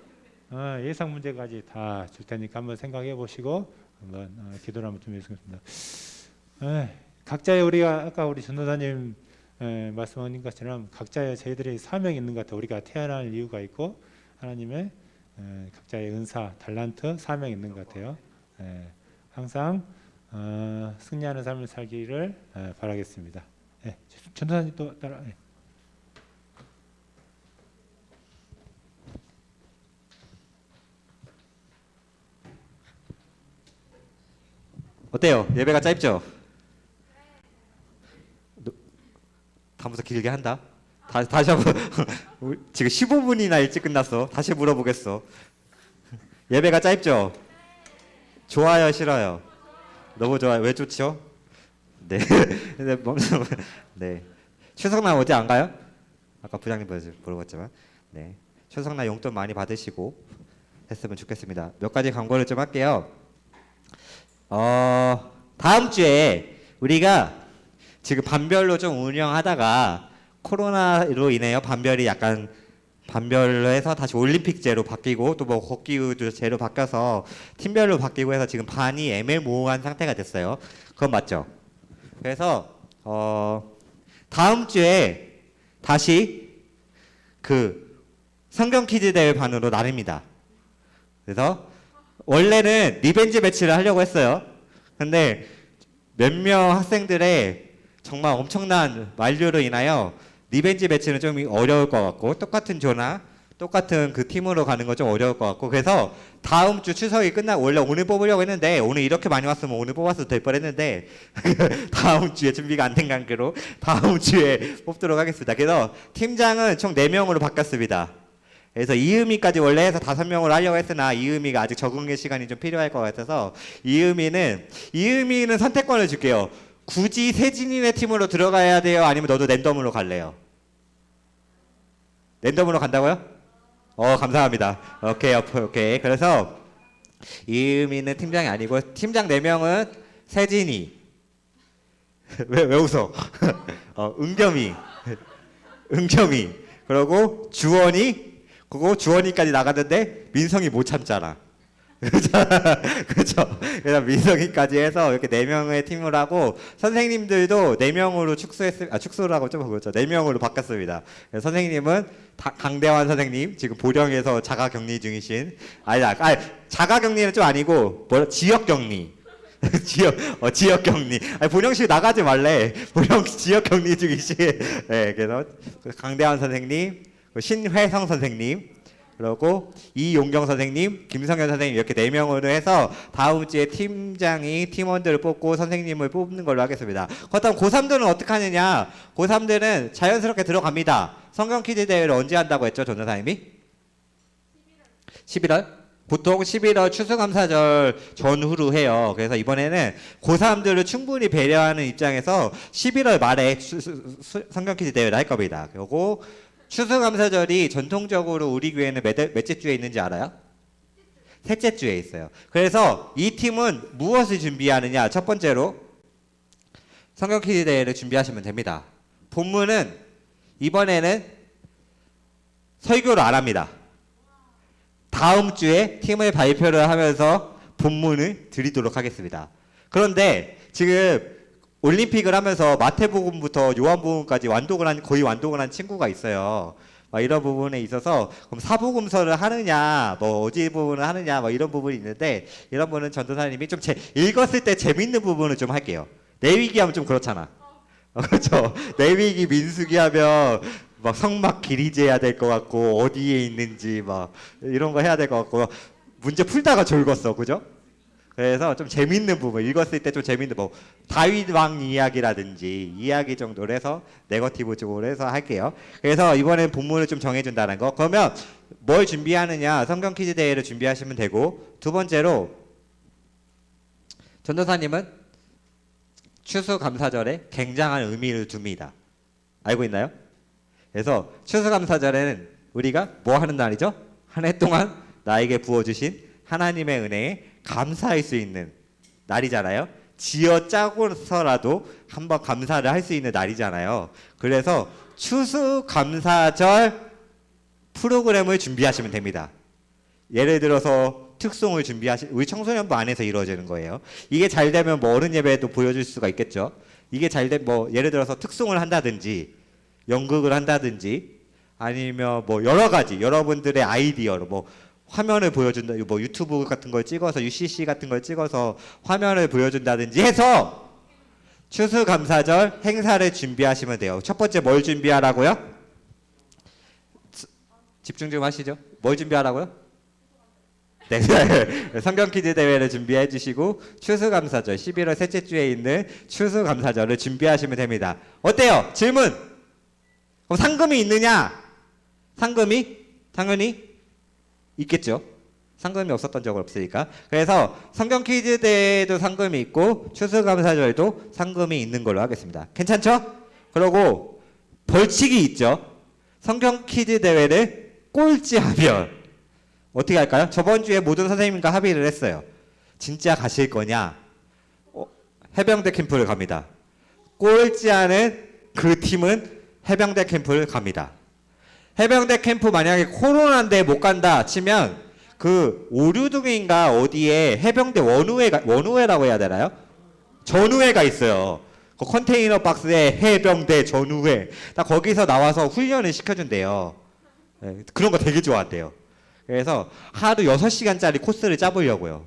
예상 문제까지 다 줄 테니까 한번 생각해 보시고 한번 기도를 한번 좀 해주겠습니다. 각자의 우리가 아까 우리 전도사님 말씀하신 것처럼 각자의 저희들이 사명이 있는 것 같아요. 우리가 태어날 이유가 있고 하나님의 각자의 은사, 달란트, 사명이 있는 것 같아요. 항상 승리하는 삶을 살기를 바라겠습니다. 전도사님 또 따라. 어때요? 예배가 짧죠? 다음부터 길게 한다. 다시 한번 지금 15분이나 일찍 끝났어. 다시 물어보겠어. 예배가 짧죠? 좋아요, 싫어요? 너무 좋아요. 왜 좋죠? 네. 네. 추석날 어디 안 가요? 아까 부장님 물어봤지만, 네. 추석날 용돈 많이 받으시고 했으면 좋겠습니다. 몇 가지 광고를 좀 할게요. 다음 주에 우리가 지금 반별로 좀 운영하다가 코로나로 인해요 반별이 약간 반별로 해서 다시 올림픽제로 바뀌고 또 뭐 걷기제로 바뀌어서 팀별로 바뀌고 해서 지금 반이 애매모호한 상태가 됐어요. 그건 맞죠? 그래서 다음 주에 다시 그 성경 퀴즈 대회 반으로 나뉩니다. 그래서 원래는 리벤지 매치를 하려고 했어요. 근데 몇 명 학생들의 정말 엄청난 만류로 인하여 리벤지 매치는 좀 어려울 것 같고 똑같은 조나 똑같은 그 팀으로 가는 건 좀 어려울 것 같고 그래서 다음 주 추석이 끝나고 원래 오늘 뽑으려고 했는데 오늘 이렇게 많이 왔으면 오늘 뽑았어도 될 뻔했는데 다음 주에 준비가 안 된 관계로 다음 주에 뽑도록 하겠습니다. 그래서 팀장은 총 4명으로 바뀌었습니다. 그래서 이음이까지 원래 해서 5명으로 하려고 했으나 이음이가 아직 적응의 시간이 좀 필요할 것 같아서 이음이는 선택권을 줄게요. 굳이 세진이네 팀으로 들어가야 돼요? 아니면 너도 랜덤으로 갈래요? 랜덤으로 간다고요? 감사합니다. 오케이. 그래서 이음이는 팀장이 아니고 팀장 4명은 세진이 왜 웃어? 은겸이 그리고 주원이 그리고 주원이까지 나갔는데 민성이 못 참잖아. 그렇죠. 그래서 민성이까지 해서 이렇게 4명의 팀을 하고 선생님들도 4명으로 축소라고 좀 그렇죠. 4명으로 바꿨습니다. 선생님은 강대환 선생님 지금 보령에서 자가격리 중이신 자가격리는 좀 아니고 지역격리. 지역격리. 보령시 나가지 말래. 보령 지역격리 중이신. 네, 그래서 강대환 선생님, 신회성 선생님. 그리고 이용경 선생님, 김성현 선생님 이렇게 4명으로 해서 다음 주에 팀장이 팀원들을 뽑고 선생님을 뽑는 걸로 하겠습니다. 그렇다면 고3들은 어떻게 하느냐? 고3들은 자연스럽게 들어갑니다. 성경 퀴즈 대회를 언제 한다고 했죠, 전도사님이? 11월? 보통 11월 추수감사절 전후로 해요. 그래서 이번에는 고3들을 충분히 배려하는 입장에서 11월 말에 성경 퀴즈 대회를 할 겁니다. 그리고 추수감사절이 전통적으로 우리 교회는 몇째 주에 있는지 알아요? 셋째 주에 있어요. 그래서 이 팀은 무엇을 준비하느냐? 첫 번째로 성경 퀴즈 대회를 준비하시면 됩니다. 본문은 이번에는 설교를 안 합니다. 다음 주에 팀을 발표를 하면서 본문을 드리도록 하겠습니다. 그런데 지금 올림픽을 하면서 마태복음부터 요한복음까지 거의 완독을 한 친구가 있어요. 이런 부분에 있어서 그럼 사복음서를 하느냐, 어디 부분을 하느냐, 이런 부분이 있는데 이런 부분은 전도사님이 좀 읽었을 때 재밌는 부분을 좀 할게요. 레위기 하면 좀 그렇잖아. 그렇죠. 레위기 민수기 하면 성막 길이 재야 될 것 같고 어디에 있는지 이런 거 해야 될 것 같고 문제 풀다가 졸궜어, 그죠? 그래서 좀 재밌는 부분 읽었을 때 좀 재밌는 다윗 왕 이야기라든지 이야기 정도로 해서 네거티브 쪽으로 해서 할게요. 그래서 이번엔 본문을 좀 정해준다는 거. 그러면 뭘 준비하느냐? 성경 퀴즈 대회를 준비하시면 되고 두 번째로 전도사님은 추수감사절에 굉장한 의미를 둡니다. 알고 있나요? 그래서 추수감사절에는 우리가 뭐 하는 날이죠? 한 해 동안 나에게 부어주신 하나님의 은혜에 감사할 수 있는 날이잖아요. 지어 짜고서라도 한번 감사를 할 수 있는 날이잖아요. 그래서 추수감사절 프로그램을 준비하시면 됩니다. 예를 들어서 특송을 우리 청소년부 안에서 이루어지는 거예요. 이게 잘 되면 어른 예배에도 보여줄 수가 있겠죠. 이게 잘 되면 예를 들어서 특송을 한다든지 연극을 한다든지 아니면 여러 가지 여러분들의 아이디어로 화면을 보여준다, 유튜브 같은 걸 찍어서 UCC 같은 걸 찍어서 화면을 보여준다든지 해서 추수감사절 행사를 준비하시면 돼요. 첫 번째 뭘 준비하라고요? 집중 좀 하시죠. 뭘 준비하라고요? 네, 성경 퀴즈 대회를 준비해 주시고 추수감사절 11월 셋째 주에 있는 추수감사절을 준비하시면 됩니다. 어때요? 질문. 그럼 상금이 있느냐? 상금이 당연히 있겠죠. 상금이 없었던 적은 없으니까. 그래서 성경 퀴즈 대회도 상금이 있고 추수감사절도 상금이 있는 걸로 하겠습니다. 괜찮죠? 그리고 벌칙이 있죠. 성경 퀴즈 대회를 꼴찌하면 어떻게 할까요? 저번 주에 모든 선생님과 합의를 했어요. 진짜 가실 거냐? 해병대 캠프를 갑니다. 꼴찌하는 그 팀은 해병대 캠프를 갑니다. 해병대 캠프 만약에 코로나인데 못 간다 치면 그 오류둥인가 어디에 해병대 원우회라고 해야 되나요? 전우회가 있어요. 그 컨테이너 박스에 해병대 전우회 딱 거기서 나와서 훈련을 시켜준대요. 네, 그런 거 되게 좋아한대요. 그래서 하루 6시간짜리 코스를 짜보려고요.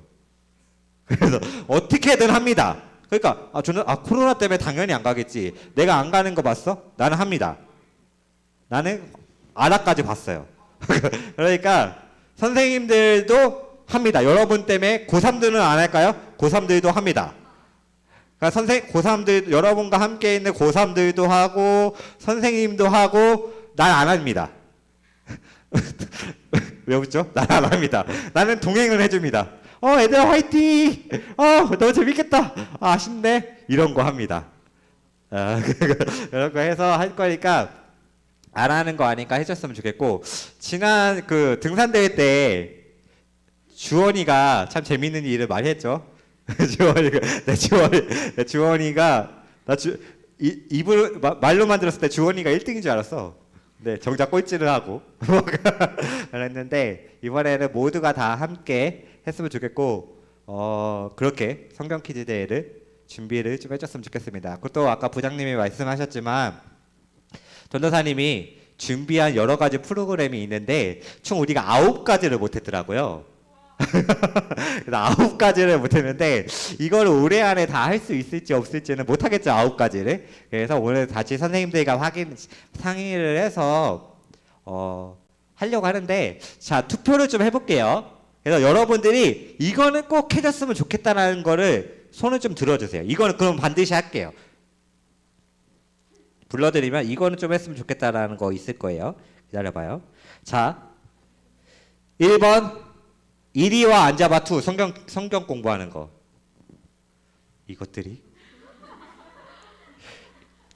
그래서 어떻게든 합니다. 그러니까 저는 코로나 때문에 당연히 안 가겠지. 내가 안 가는 거 봤어? 나는 합니다. 나는 아라까지 봤어요. 그러니까 선생님들도 합니다. 여러분 때문에 고3들은 안 할까요? 고3들도 합니다. 그러니까 고3들 여러분과 함께 있는 고3들도 하고 선생님도 하고 난 안 합니다. 왜 웃죠? 난 안 합니다. 나는 동행을 해줍니다. 애들아 화이팅! 너무 재밌겠다. 아쉽네. 이런 거 합니다. 이런 거 해서 할 거니까 안 하는 거 아니까 해줬으면 좋겠고 지난 그 등산대회 때 주원이가 참 재밌는 일을 많이 했죠. 주원이가 입을 말로만 들었을 때 주원이가 1등인 줄 알았어. 네, 정작 꼴찌를 하고 그랬는데 이번에는 모두가 다 함께 했으면 좋겠고 그렇게 성경 퀴즈 대회를 준비를 좀 해줬으면 좋겠습니다. 그것도 아까 부장님이 말씀하셨지만 전도사님이 준비한 여러 가지 프로그램이 있는데 총 우리가 9가지를 못했더라고요. 그래서 9가지를 못했는데 이걸 올해 안에 다 할 수 있을지 없을지는 못하겠죠. 9가지를. 그래서 오늘 다시 선생님들과 상의를 해서 하려고 하는데 자 투표를 좀 해볼게요. 그래서 여러분들이 이거는 꼭 해줬으면 좋겠다라는 거를 손을 좀 들어주세요. 이거는 그럼 반드시 할게요. 불러드리면 이거는 좀 했으면 좋겠다라는 거 있을 거예요. 기다려봐요. 자 1번 이리와 앉아봐 투 성경 공부하는 거. 이것들이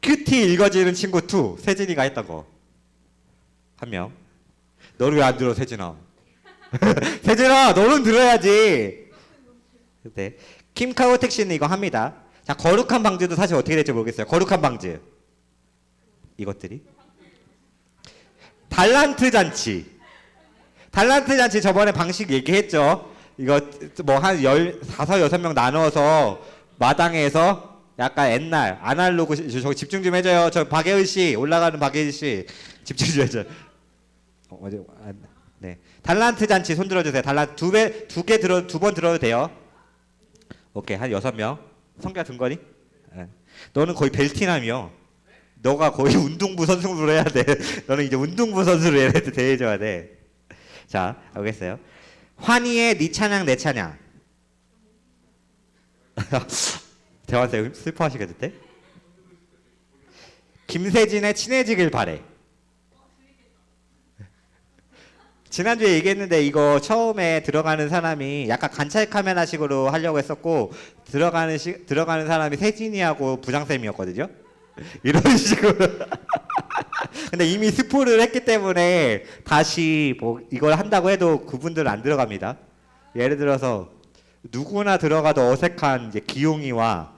큐티 읽어지는 친구 투 세진이가 했던 거. 한 명. 너를 왜 안 들어 세진아? 세진아 너는 들어야지. 네. 킴카우 택시는 이거 합니다. 자 거룩한 방주도 사실 어떻게 될지 모르겠어요. 거룩한 방주. 이것들이 달란트 잔치. 달란트 잔치 저번에 방식 얘기했죠. 이거 뭐 한 5-6명 나눠서 마당에서 약간 옛날 아날로그 저 집중 좀 해줘요. 저 박예은 씨 올라가는 박예은 씨 집중 좀 해줘. 네. 달란트 잔치 손 들어주세요. 달란트 두 번 들어도 돼요. 오케이 한 6명. 성규야 등거리? 네. 너는 거의 벨티남이요. 너가 거의 운동부 선수로 해야 돼. 너는 이제 운동부 선수로 해야 돼. 대해줘야 돼. 자, 알겠어요. 환희의 네 찬양 내 찬양. 대화쌤 슬퍼하시겠는데? 김세진의 친해지길 바래. 지난주에 얘기했는데 이거 처음에 들어가는 사람이 약간 관찰 카메라식으로 하려고 했었고 들어가는 사람이 세진이하고 부장쌤이었거든요. 이런 식으로. 근데 이미 스포를 했기 때문에 다시 뭐 이걸 한다고 해도 그분들은 안 들어갑니다. 예를 들어서 누구나 들어가도 어색한 이제 기용이와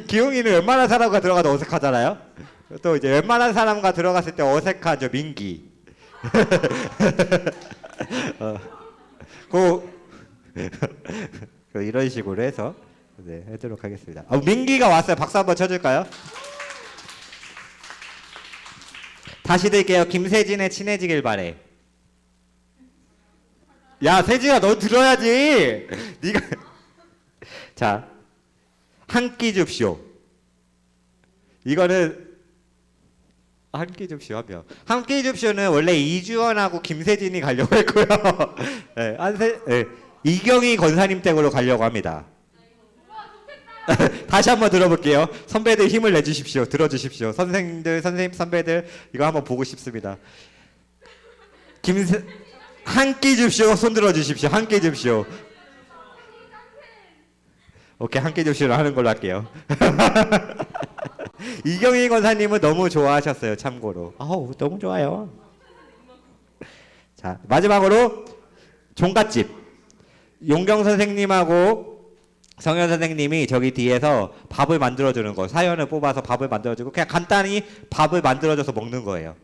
기용이는 웬만한 사람과 들어가도 어색하잖아요. 또 이제 웬만한 사람과 들어갔을 때 어색한 저 민기. 이런 식으로 해서 네, 하도록 하겠습니다. 민기가 왔어요. 박수 한번 쳐줄까요? 다시 들게요. 김세진의 친해지길 바래. 야 세진아 너 들어야지. 네가 자 한 끼 줍쇼. 이거는 한 끼 줍쇼 하면 한 끼 줍쇼는 원래 이주원하고 김세진이 가려고 했고요. 네, 네, 이경희 권사님 댁으로 가려고 합니다. 다시 한번 들어볼게요. 선배들 힘을 내주십시오. 들어주십시오. 선생님, 선배들 이거 한번 보고 싶습니다. 한 끼 줍쇼. 손 들어주십시오. 한 끼 줍쇼. 오케이, 한 끼 줍쇼로 하는 걸로 할게요. 이경희 권사님은 너무 좋아하셨어요. 참고로. 아우 너무 좋아요. 자 마지막으로 종갓집. 용경 선생님하고 성현 선생님이 저기 뒤에서 밥을 만들어주는 거, 사연을 뽑아서 밥을 만들어주고 그냥 간단히 밥을 만들어줘서 먹는 거예요.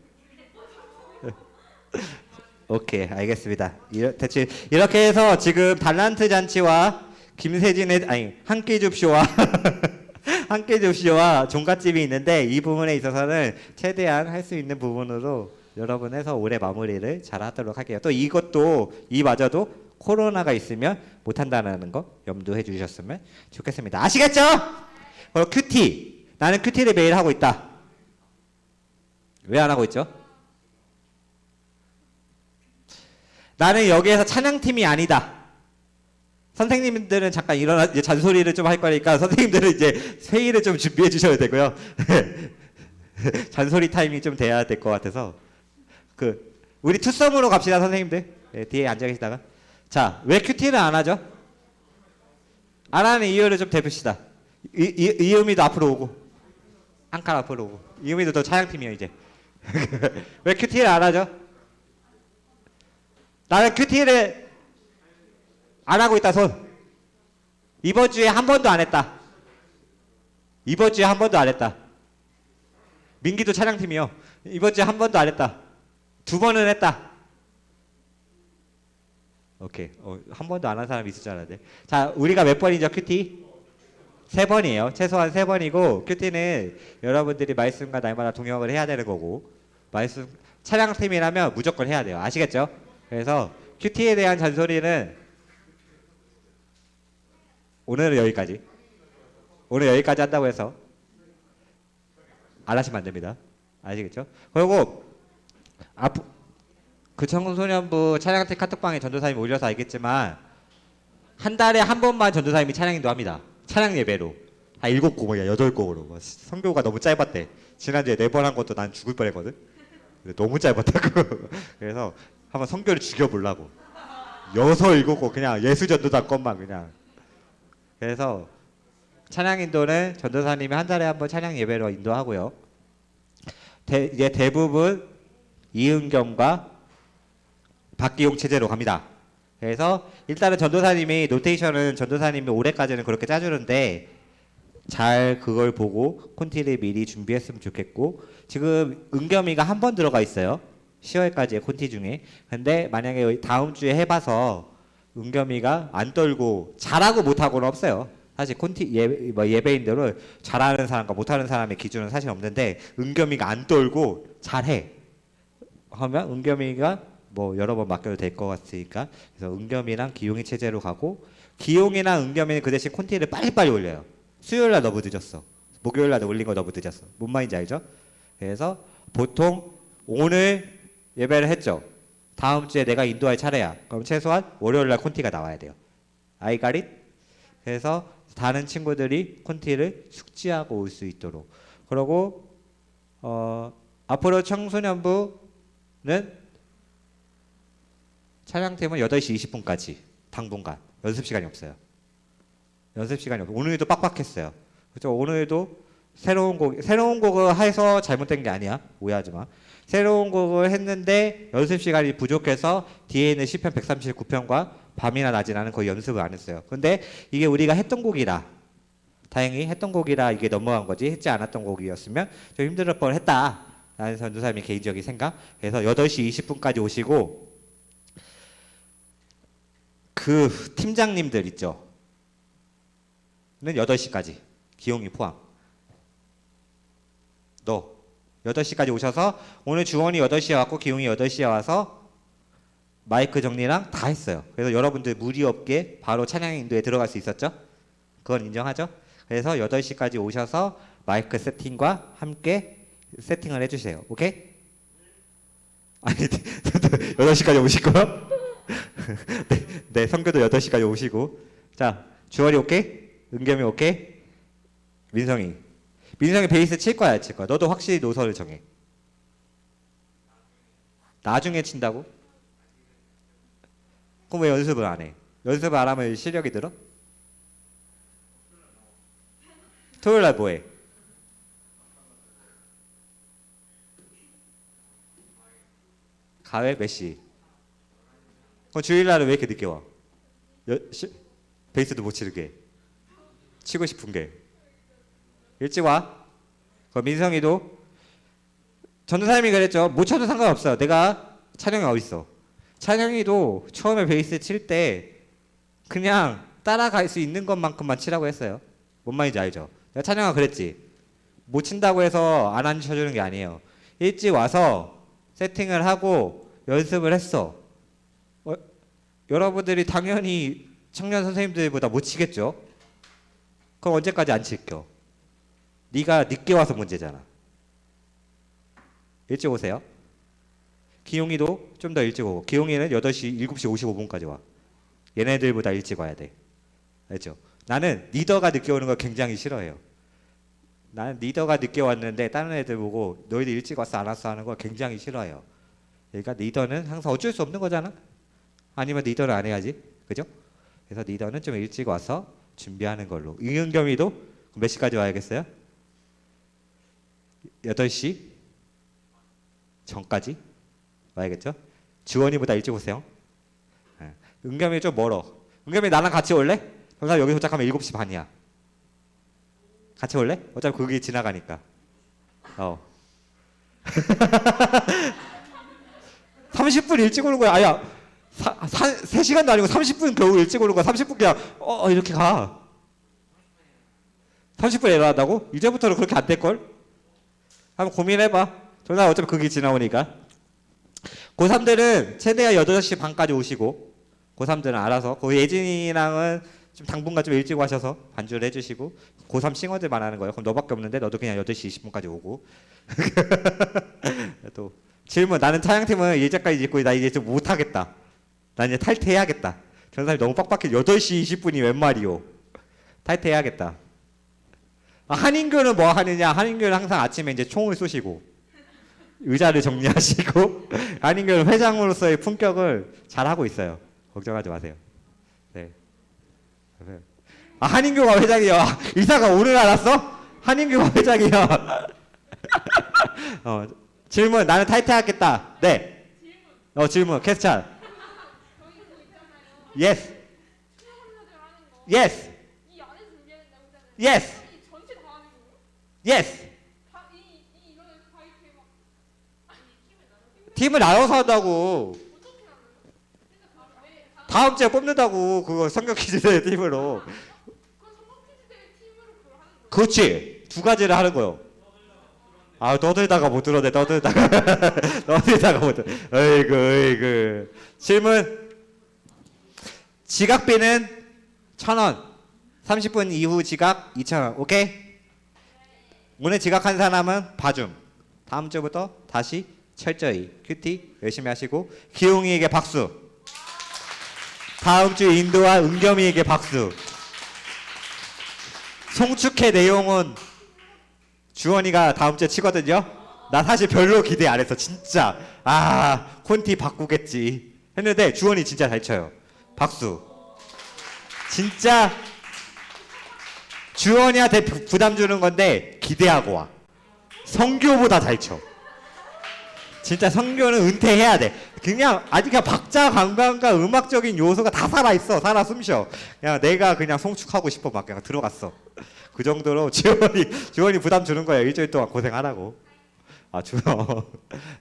오케이, 알겠습니다. 대충 이렇게 해서 지금 달란트 잔치와 김세진의 한 끼 줍쇼와 한 끼 줍쇼와 종갓집이 있는데 이 부분에 있어서는 최대한 할 수 있는 부분으로 여러분 해서 올해 마무리를 잘 하도록 할게요. 또 이것도 이마저도 코로나가 있으면 못한다는 거 염두해 주셨으면 좋겠습니다. 아시겠죠? 큐티. 나는 큐티를 매일 하고 있다. 왜 안 하고 있죠? 나는 여기에서 찬양팀이 아니다. 선생님들은 잠깐 일어나 이제 잔소리를 좀 할 거니까 선생님들은 이제 회의를 좀 준비해 주셔야 되고요. 잔소리 타임이 좀 돼야 될 것 같아서 우리 투썸으로 갑시다 선생님들. 네, 뒤에 앉아 계시다가 자, 왜 큐티를 안 하죠? 안 하는 이유를 좀 대봅시다. 이유미도 앞으로 오고 한 칸 앞으로 오고 이유미도 더 찬양팀이에요 이제. 왜 큐티를 안 하죠? 나는 큐티를 안 하고 있다 손. 이번 주에 한 번도 안 했다. 이번 주에 한 번도 안 했다. 민기도 찬양팀이요. 이번 주에 한 번도 안 했다. 2번은 했다. 오케이. 한 번도 안 한 사람이 있을 줄 알았는데. 자, 우리가 몇 번이죠 큐티? 3번이에요. 최소한 3번이고 큐티는 여러분들이 말씀과 날마다 동역을 해야 되는 거고 말씀 찬양팀이라면 무조건 해야 돼요. 아시겠죠? 그래서 큐티에 대한 잔소리는 오늘은 여기까지. 오늘 여기까지 한다고 해서 안 하시면 안 됩니다. 아시겠죠? 그리고 그 청소년부 찬양팀 카톡방에 전도사님 올려서 알겠지만 한 달에 한 번만 전도사님이 찬양인도 합니다. 찬양 예배로 한 7곡, 뭐 8곡으로. 선교가 너무 짧았대. 지난주에 4번 한 것도 난 죽을 뻔했거든. 너무 짧았다고. 그래서 한번 선교를 죽여보려고 6, 7곡 그냥 예수전도단 것만 그냥. 그래서 찬양 인도는 전도사님이 한 달에 한 번 찬양 예배로 인도하고요. 이제 대부분 이은경과 박기용 체제로 갑니다. 그래서 일단은 전도사님이 노테이션은 전도사님이 올해까지는 그렇게 짜주는데 잘 그걸 보고 콘티를 미리 준비했으면 좋겠고 지금 은겸이가 한 번 들어가 있어요. 10월까지의 콘티 중에. 근데 만약에 다음 주에 해봐서 은겸이가 안 떨고 잘하고 못하고는 없어요. 사실 콘티 예배인들은 잘하는 사람과 못하는 사람의 기준은 사실 없는데 은겸이가 안 떨고 잘해 하면 은겸이가 뭐 여러 번 맡겨도 될 것 같으니까 그래서 은겸이랑 기용이 체제로 가고 기용이나 은겸이는 그 대신 콘티를 빨리빨리 올려요. 수요일날 너무 늦었어. 목요일날 올린 거 너무 늦었어. 뭔 말인지 알죠? 그래서 보통 오늘 예배를 했죠. 다음 주에 내가 인도할 차례야. 그럼 최소한 월요일날 콘티가 나와야 돼요. I got it? 그래서 다른 친구들이 콘티를 숙지하고 올 수 있도록. 그리고 앞으로 청소년부는 찬양팀은 8시 20분까지 당분간 연습 시간이 없어요. 연습 시간이 없어요. 오늘도 빡빡했어요. 그렇죠? 오늘도 새로운 곡을 해서 잘못된 게 아니야. 오해하지 마. 새로운 곡을 했는데 연습 시간이 부족해서 뒤에 있는 시편 139편과 밤이나 낮이나는 거의 연습을 안 했어요. 근데 이게 우리가 했던 곡이라 다행히 했던 곡이라 이게 넘어간 거지 했지 않았던 곡이었으면 좀 힘들 뻔했다 라는 전도사님의 개인적인 생각. 그래서 8시 20분까지 오시고 그 팀장님들 있죠. 는 8시까지 기용이 포함. 너 8시까지 오셔서 오늘 주원이 8시에 왔고 기용이 8시에 와서 마이크 정리랑 다 했어요. 그래서 여러분들 무리 없게 바로 찬양 인도에 들어갈 수 있었죠? 그건 인정하죠? 그래서 8시까지 오셔서 마이크 세팅과 함께 세팅을 해주세요. 오케이? 아니 8시까지 오시고요. 네, 성교도 8시까지 오시고. 자, 주원이 오케이? 은겸이 오케이? 민성이 베이스 칠 거야 안 칠 거야? 너도 확실히 노선을 정해. 나중에 친다고? 그럼 왜 연습을 안 해? 연습을 안 하면 실력이 들어? 토요일 날 뭐해? 가회 몇 시? 그럼 주일날은 왜 이렇게 늦게 와? 베이스도 못 치르게. 치고 싶은 게 일찍 와. 그 민성이도 전도사님이 그랬죠. 못 쳐도 상관없어요. 내가 찬영이 어딨어. 찬영이도 처음에 베이스 칠 때 그냥 따라갈 수 있는 것만큼만 치라고 했어요. 뭔 말인지 알죠? 내가 찬영아 그랬지. 못 친다고 해서 안 앉혀주는 게 아니에요. 일찍 와서 세팅을 하고 연습을 했어. 여러분들이 당연히 청년 선생님들보다 못 치겠죠? 그럼 언제까지 안 칠겨? 네가 늦게 와서 문제잖아. 일찍 오세요. 기용이도 좀 더 일찍 오고. 기용이는 8시, 7시 55분까지 와. 얘네들보다 일찍 와야 돼. 알죠? 나는 리더가 늦게 오는 거 굉장히 싫어해요. 나는 리더가 늦게 왔는데 다른 애들 보고 너희들 일찍 왔어 안 왔어 하는 거 굉장히 싫어해요. 그러니까 리더는 항상 어쩔 수 없는 거잖아. 아니면 리더를 안 해야지. 그죠? 그래서 리더는 좀 일찍 와서 준비하는 걸로. 이은겸이도 몇 시까지 와야겠어요? 8시 전까지 와야겠죠? 주원이보다 일찍 오세요. 네. 은겸이 좀 멀어. 은겸이 나랑 같이 올래? 그럼 여기 도착하면 7시 반이야. 같이 올래? 어차피 거기 지나가니까. 30분 일찍 오는 거야. 아야 3시간도 아니고 30분 겨우 일찍 오는 거야. 30분 그냥 이렇게 가. 30분 일어난다고? 이제부터는 그렇게 안 될걸? 한번 고민해봐. 저는 어차피 거기 지나오니까. 고3들은 최대한 8시 반까지 오시고 고3들은 알아서 예진이랑은 좀 당분간 좀 일찍 와셔서 반주를 해주시고 고3 싱어들 말하는 거예요. 그럼 너밖에 없는데 너도 그냥 8시 20분까지 오고. 또 질문. 나는 차양팀은 예제까지 짓고 나 이제 좀 못하겠다. 나 이제 탈퇴해야겠다. 전사님 너무 빡빡해. 8시 20분이 웬 말이오. 탈퇴해야겠다. 한인교는 뭐 하느냐. 한인교는 항상 아침에 이제 총을 쏘시고 의자를 정리하시고 한인교는 회장으로서의 품격을 잘하고 있어요. 걱정하지 마세요. 네. 한인교가 회장이야. 이사가 오늘 알았어? 한인교가 회장이야. 질문. 나는 탈퇴하겠다. 네. 질문. 캐스찬. 예스. 예스. 예스. 예스. 팀을 나눠서 한다고. 다음 주에 뽑는다고. 그거 성격 퀴즈대 팀으로. 그렇지. 2가지를 하는 거요. 너들다가 못 들어내. 너들다가 못 들어. 어이구. 질문. 지각비는 1,000원. 30분 이후 지각 2,000원. 오케이? 오늘 지각한 사람은 봐줌. 다음 주부터 다시 철저히 큐티 열심히 하시고. 기용이에게 박수. 다음 주 인도와 은겸이에게 박수. 송축회 내용은 주원이가 다음 주에 치거든요. 나 사실 별로 기대 안 했어. 진짜 콘티 바꾸겠지 했는데 주원이 진짜 잘 쳐요. 박수. 진짜 주원이한테 부담 주는 건데 기대하고 와. 성교보다 잘 쳐. 진짜 성교는 은퇴해야 돼. 그냥 아직 그냥 박자 감각과 음악적인 요소가 다 살아있어. 살아 숨쉬어. 그냥 내가 그냥 송축하고 싶어 막 그냥 들어갔어. 그 정도로 지원이 부담 주는 거예요. 일주일 동안 고생하라고. 주원.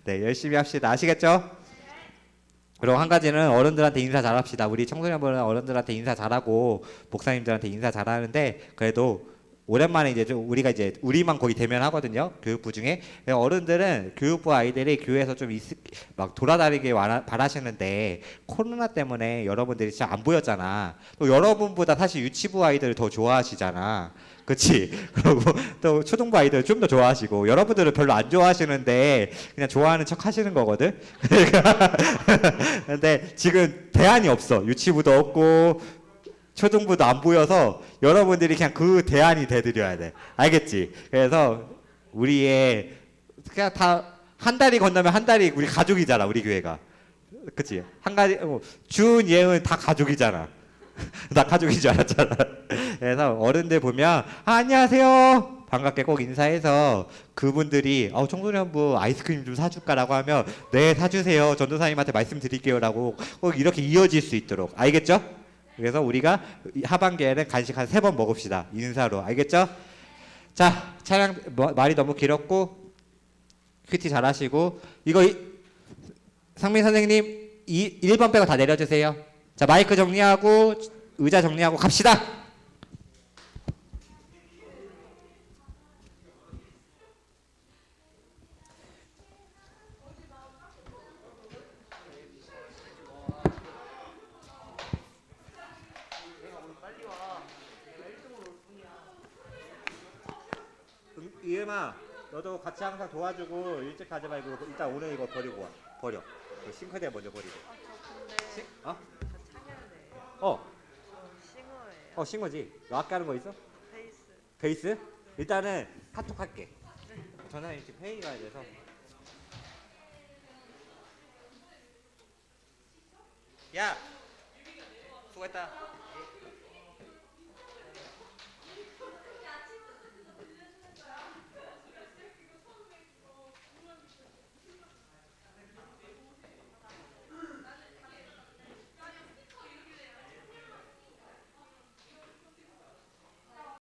네, 열심히 합시다. 아시겠죠? 그리고 한 가지는 어른들한테 인사 잘합시다. 우리 청소년분은 어른들한테 인사 잘하고 목사님들한테 인사 잘하는데 그래도 오랜만에 이제 좀 우리만 거의 대면하거든요. 교육부 중에. 어른들은 교육부 아이들이 교회에서 좀 막 돌아다니길 바라시는데 코로나 때문에 여러분들이 진짜 안 보였잖아. 또 여러분보다 사실 유치부 아이들을 더 좋아하시잖아. 그치? 그리고 또 초등부 아이들 좀 더 좋아하시고 여러분들은 별로 안 좋아하시는데 그냥 좋아하는 척 하시는 거거든. 근데 지금 대안이 없어. 유치부도 없고 초등부도 안 보여서 여러분들이 그냥 그 대안이 돼드려야 돼. 알겠지? 그래서 우리의 그냥 다 한 달이 건너면 한 달이 우리 가족이잖아. 우리 교회가. 그치? 한 가지 준, 예은 다 가족이잖아. 나 가족인 줄 알았잖아. 그래서 어른들 보면 안녕하세요. 반갑게 꼭 인사해서 그분들이 청소년부 아이스크림 좀 사줄까라고 하면 네 사주세요. 전도사님한테 말씀드릴게요라고 꼭 이렇게 이어질 수 있도록. 알겠죠? 그래서 우리가 하반기에는 간식 한 3번 먹읍시다. 인사로. 알겠죠? 자, 차량 말이 너무 길었고 큐티 잘하시고 이거 상민 선생님 1번 빼고 다 내려주세요. 자, 마이크 정리하고 의자 정리하고 갑시다. 이음아, 너도 같이 항상 도와주고 일찍 가지 말고 일단 오늘 이거 버리고 와. 버려. 그 싱크대 먼저 버리고. 어? 싱어예요. 싱어지. 너 아까 하는 거 있어? 베이스. 베이스? 일단은 카톡 할게. 저는 지금 회의 가야 돼서. 야, 수고했다.